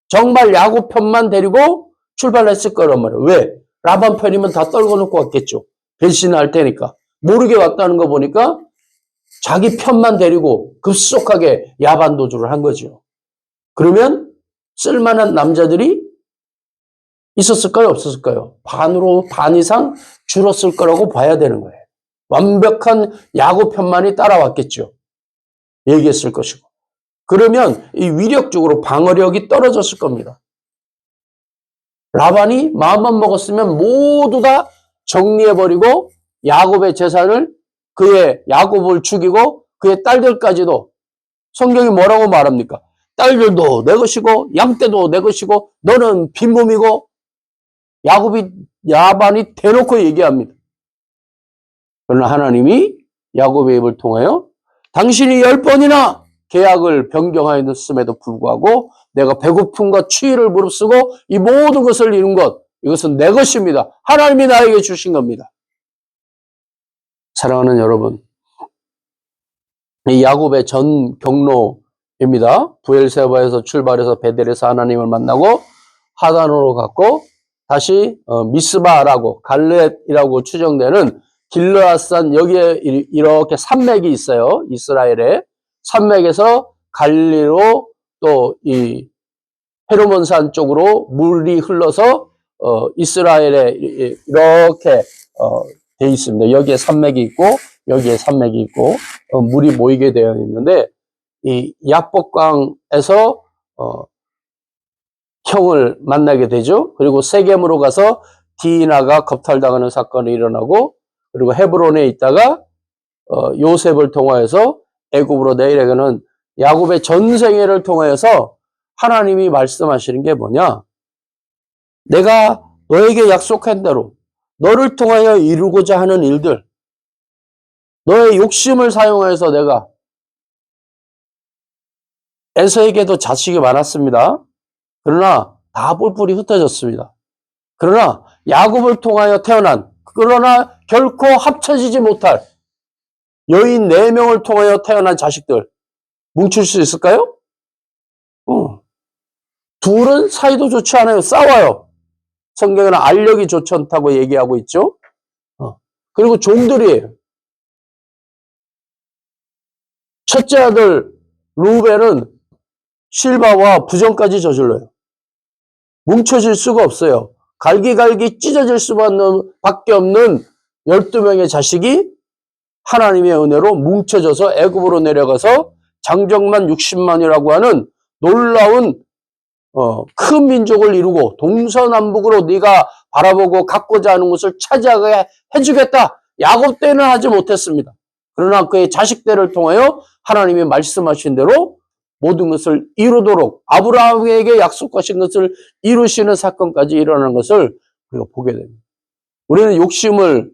정말 야곱 편만 데리고 출발했을 거란 말이에요. 왜? 라반 편이면 다 떨궈 놓고 왔겠죠. 배신할 테니까. 모르게 왔다는 거 보니까 자기 편만 데리고 급속하게 야반도주를 한 거죠. 그러면 쓸만한 남자들이 있었을까요? 없었을까요? 반으로 반 이상 줄었을 거라고 봐야 되는 거예요. 완벽한 야곱 편만이 따라왔겠죠. 얘기했을 것이고. 그러면 이 위력적으로 방어력이 떨어졌을 겁니다. 라반이 마음만 먹었으면 모두 다 정리해버리고 야곱의 재산을 야곱을 죽이고 그의 딸들까지도 성경이 뭐라고 말합니까? 딸들도 내 것이고 양떼도 내 것이고 너는 빈몸이고 야반이 대놓고 얘기합니다. 그러나 하나님이 야곱의 입을 통하여 당신이 10번이나 계약을 변경하였음에도 불구하고 내가 배고픔과 추위를 무릅쓰고 이 모든 것을 이룬 것, 이것은 내 것입니다. 하나님이 나에게 주신 겁니다. 사랑하는 여러분, 이 야곱의 전 경로입니다. 부엘세바에서 출발해서 베델에서 하나님을 만나고 하단으로 갔고 다시 미스바라고 갈렛이라고 추정되는 길르앗산 여기에 이렇게 산맥이 있어요. 이스라엘에 산맥에서 갈리로 또 이 헤르몬산 쪽으로 물이 흘러서 이스라엘에 이렇게 돼 있습니다. 여기에 산맥이 있고 여기에 산맥이 있고 물이 모이게 되어 있는데 이 야복강에서 형을 만나게 되죠. 그리고 세겜으로 가서 디나가 겁탈당하는 사건이 일어나고 그리고 헤브론에 있다가 요셉을 통하여서 애굽으로 내려가는 야곱의 전생애를 통하여서 하나님이 말씀하시는 게 뭐냐? 내가 너에게 약속한 대로 너를 통하여 이루고자 하는 일들, 너의 욕심을 사용해서 내가 에서에게도 자식이 많았습니다. 그러나 다 뿔뿔이 흩어졌습니다. 그러나 야곱을 통하여 태어난 그러나 결코 합쳐지지 못할 여인 4명을 통하여 태어난 자식들 뭉칠 수 있을까요? 둘은 사이도 좋지 않아요. 싸워요. 성경에는 알력이 좋지 않다고 얘기하고 있죠. 그리고 종들이에요. 첫째 아들 루벤은 실바와 부정까지 저질러요. 뭉쳐질 수가 없어요. 갈기갈기 찢어질 수밖에 없는 12명의 자식이 하나님의 은혜로 뭉쳐져서 애굽으로 내려가서 장정만 60만이라고 하는 놀라운 큰 민족을 이루고 동서남북으로 네가 바라보고 갖고자 하는 것을 차지하게 해주겠다. 야곱 때는 하지 못했습니다. 그러나 그의 자식들을 통하여 하나님이 말씀하신 대로 모든 것을 이루도록 아브라함에게 약속하신 것을 이루시는 사건까지 일어나는 것을 우리가 보게 됩니다. 우리는 욕심을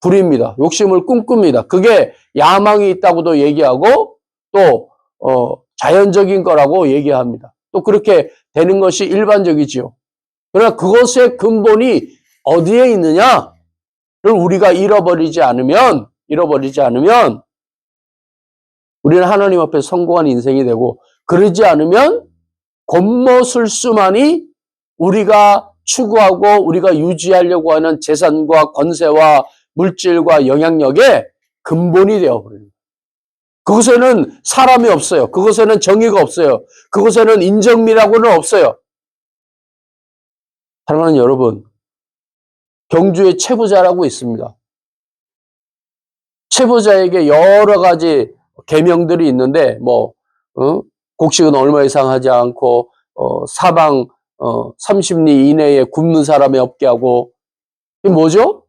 부립니다. 욕심을 꿈꿉니다. 그게 야망이 있다고도 얘기하고 또 자연적인 거라고 얘기합니다. 또 그렇게 되는 것이 일반적이지요. 그러나 그것의 근본이 어디에 있느냐를 우리가 잃어버리지 않으면 우리는 하나님 앞에 성공한 인생이 되고, 그러지 않으면 겉멋을수만이 우리가 추구하고 우리가 유지하려고 하는 재산과 권세와 물질과 영향력의 근본이 되어버립니다. 그곳에는 사람이 없어요. 그곳에는 정의가 없어요. 그곳에는 인정미라고는 없어요. 사랑하는 여러분, 경주에 채부자라고 있습니다. 채부자에게 여러 가지 계명들이 있는데 곡식은 얼마 이상 하지 않고 사방 30리 이내에 굶는 사람이 없게 하고, 이게 뭐죠?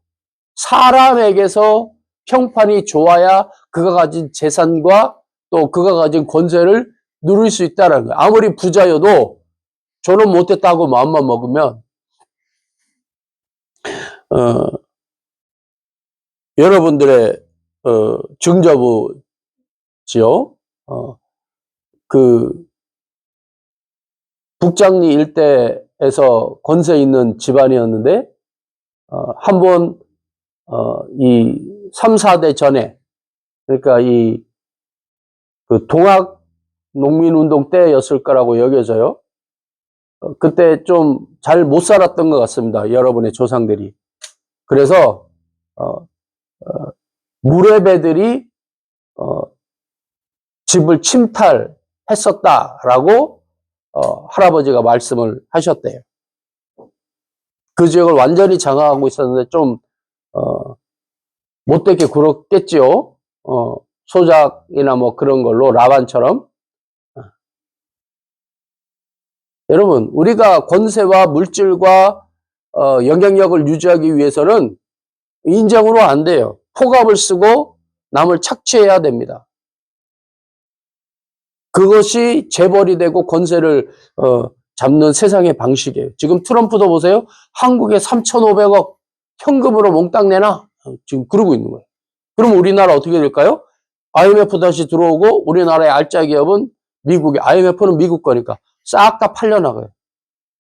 사람에게서 평판이 좋아야 그가 가진 재산과 또 그가 가진 권세를 누릴 수 있다는 거예요. 아무리 부자여도 저는 못했다고 마음만 먹으면 여러분들의 증조부지요. 그 북장리 일대에서 권세 있는 집안이었는데 한번 이 3, 4대 전에, 그러니까 그 동학 농민운동 때였을 거라고 여겨져요. 그때 좀 잘 못 살았던 것 같습니다. 여러분의 조상들이. 그래서 무례배들이 집을 침탈했었다라고 할아버지가 말씀을 하셨대요. 그 지역을 완전히 장악하고 있었는데 좀 못되게 굴었겠지요. 소작이나 뭐 그런 걸로 라반처럼. 여러분, 우리가 권세와 물질과 영향력을 유지하기 위해서는 인정으로 안 돼요. 폭압을 쓰고 남을 착취해야 됩니다. 그것이 재벌이 되고 권세를 잡는 세상의 방식이에요. 지금 트럼프도 보세요. 한국에 3,500억 현금으로 몽땅 내놔. 지금 그러고 있는 거예요. 그럼 우리나라 어떻게 될까요? IMF 다시 들어오고 우리나라의 알짜 기업은 미국의, IMF는 미국 거니까 싹 다 팔려나가요.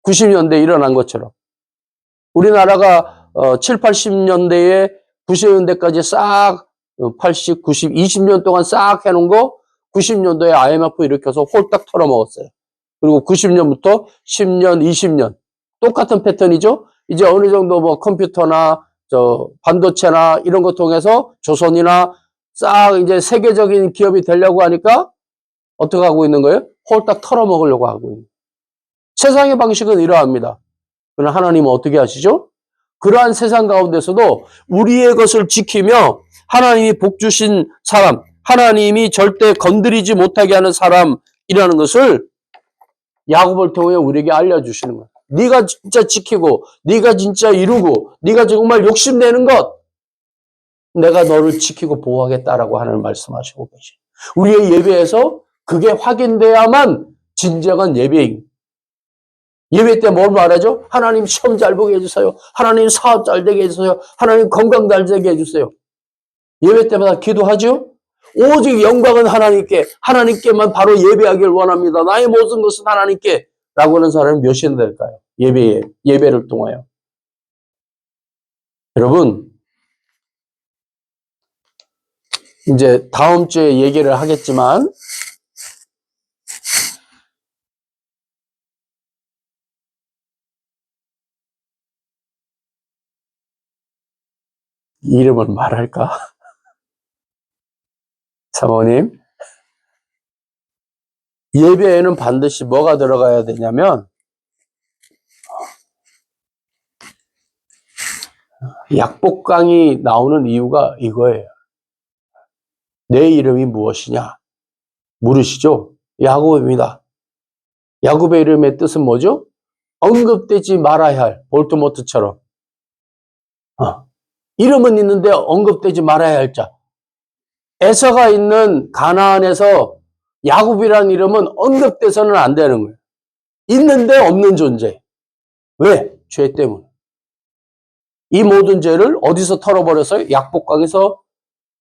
90년대에 일어난 것처럼. 우리나라가 7, 80년대에 90년대까지 싹 80, 90, 20년 동안 싹 해놓은 거 90년도에 IMF 일으켜서 홀딱 털어먹었어요. 그리고 90년부터 10년, 20년 똑같은 패턴이죠. 이제 어느 정도 뭐 컴퓨터나 반도체나 이런 거 통해서 조선이나 싹 이제 세계적인 기업이 되려고 하니까 어떻게 하고 있는 거예요? 홀딱 털어먹으려고 하고 있는 거예요. 세상의 방식은 이러합니다. 그러나 하나님은 어떻게 하시죠? 그러한 세상 가운데서도 우리의 것을 지키며 하나님이 복 주신 사람, 하나님이 절대 건드리지 못하게 하는 사람이라는 것을 야곱을 통해 우리에게 알려주시는 거예요. 네가 진짜 지키고 네가 진짜 이루고 네가 정말 욕심내는 것, 내가 너를 지키고 보호하겠다라고 하나님 말씀하시고 계시죠. 우리의 예배에서 그게 확인돼야만 진정한 예배입니다. 예배 때 뭘 말하죠? 하나님 시험 잘 보게 해주세요. 하나님 사업 잘 되게 해주세요. 하나님 건강 잘 되게 해주세요. 예배 때마다 기도하죠? 오직 영광은 하나님께만 바로 예배하길 원합니다. 나의 모든 것은 하나님께 라고 하는 사람이 몇이나 될까요? 예배를 통하여. 여러분, 이제 다음 주에 얘기를 하겠지만 이름을 말할까? 사모님, 예배에는 반드시 뭐가 들어가야 되냐면 약복강이 나오는 이유가 이거예요. 내 이름이 무엇이냐? 물으시죠? 야곱입니다. 야곱의 이름의 뜻은 뭐죠? 언급되지 말아야 할, 볼트모트처럼. 이름은 있는데 언급되지 말아야 할 자. 에서가 있는 가나안에서 야곱이라는 이름은 언급돼서는 안 되는 거예요. 있는데 없는 존재. 왜? 죄 때문에. 이 모든 죄를 어디서 털어버려서요? 약복강에서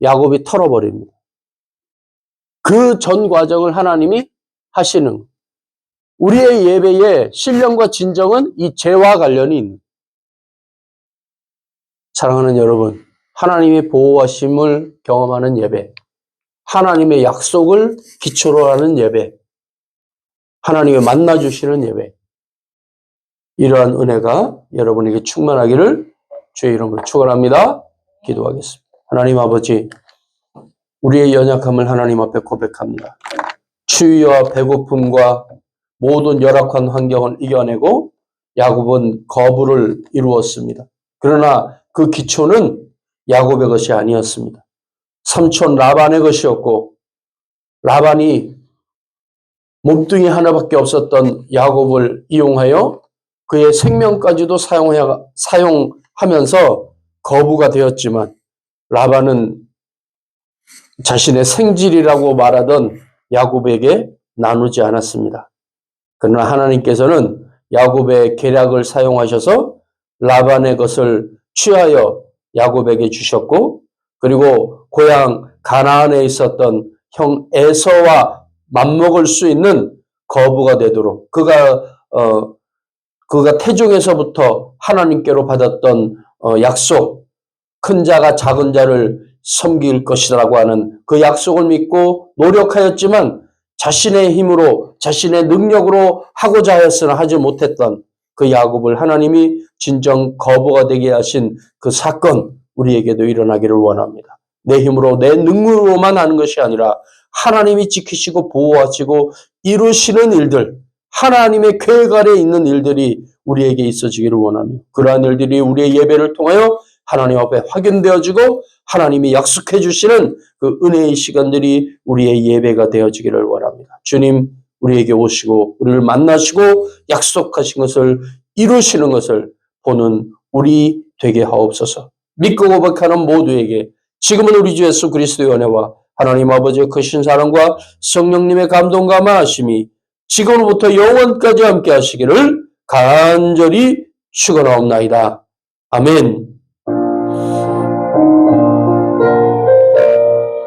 야곱이 털어버립니다. 그 전 과정을 하나님이 하시는 거예요. 우리의 예배의 신령과 진정은 이 죄와 관련이 있는 거예요. 사랑하는 여러분, 하나님의 보호하심을 경험하는 예배, 하나님의 약속을 기초로 하는 예배, 하나님의 만나주시는 예배, 이러한 은혜가 여러분에게 충만하기를 주의 이름으로 축원합니다. 기도하겠습니다. 하나님 아버지, 우리의 연약함을 하나님 앞에 고백합니다. 추위와 배고픔과 모든 열악한 환경을 이겨내고 야곱은 거부를 이루었습니다. 그러나 그 기초는 야곱의 것이 아니었습니다. 삼촌 라반의 것이었고, 라반이 몸뚱이 하나밖에 없었던 야곱을 이용하여 그의 생명까지도 사용하면서 거부가 되었지만, 라반은 자신의 생질이라고 말하던 야곱에게 나누지 않았습니다. 그러나 하나님께서는 야곱의 계략을 사용하셔서 라반의 것을 취하여 야곱에게 주셨고, 그리고 고향 가나안에 있었던 형 에서와 맞먹을 수 있는 거부가 되도록 그가 태중에서부터 하나님께로 받았던 약속, 큰 자가 작은 자를 섬길 것이라고 하는 그 약속을 믿고 노력하였지만 자신의 힘으로, 자신의 능력으로 하고자 하였으나 하지 못했던 그 야곱을 하나님이 진정 거부가 되게 하신 그 사건, 우리에게도 일어나기를 원합니다. 내 힘으로, 내 능력으로만 하는 것이 아니라 하나님이 지키시고 보호하시고 이루시는 일들, 하나님의 계획 아래 있는 일들이 우리에게 있어지기를 원하며, 그러한 일들이 우리의 예배를 통하여 하나님 앞에 확인되어지고 하나님이 약속해 주시는 그 은혜의 시간들이 우리의 예배가 되어지기를 원합니다. 주님, 우리에게 오시고 우리를 만나시고 약속하신 것을 이루시는 것을 보는 우리 되게 하옵소서. 믿고 고백하는 모두에게 지금은 우리 주 예수 그리스도의 은혜와 하나님 아버지의 크신 사랑과 성령님의 감동과 마하심이 지금부터 영원까지 함께 하시기를 간절히 축원하옵나이다. 아멘.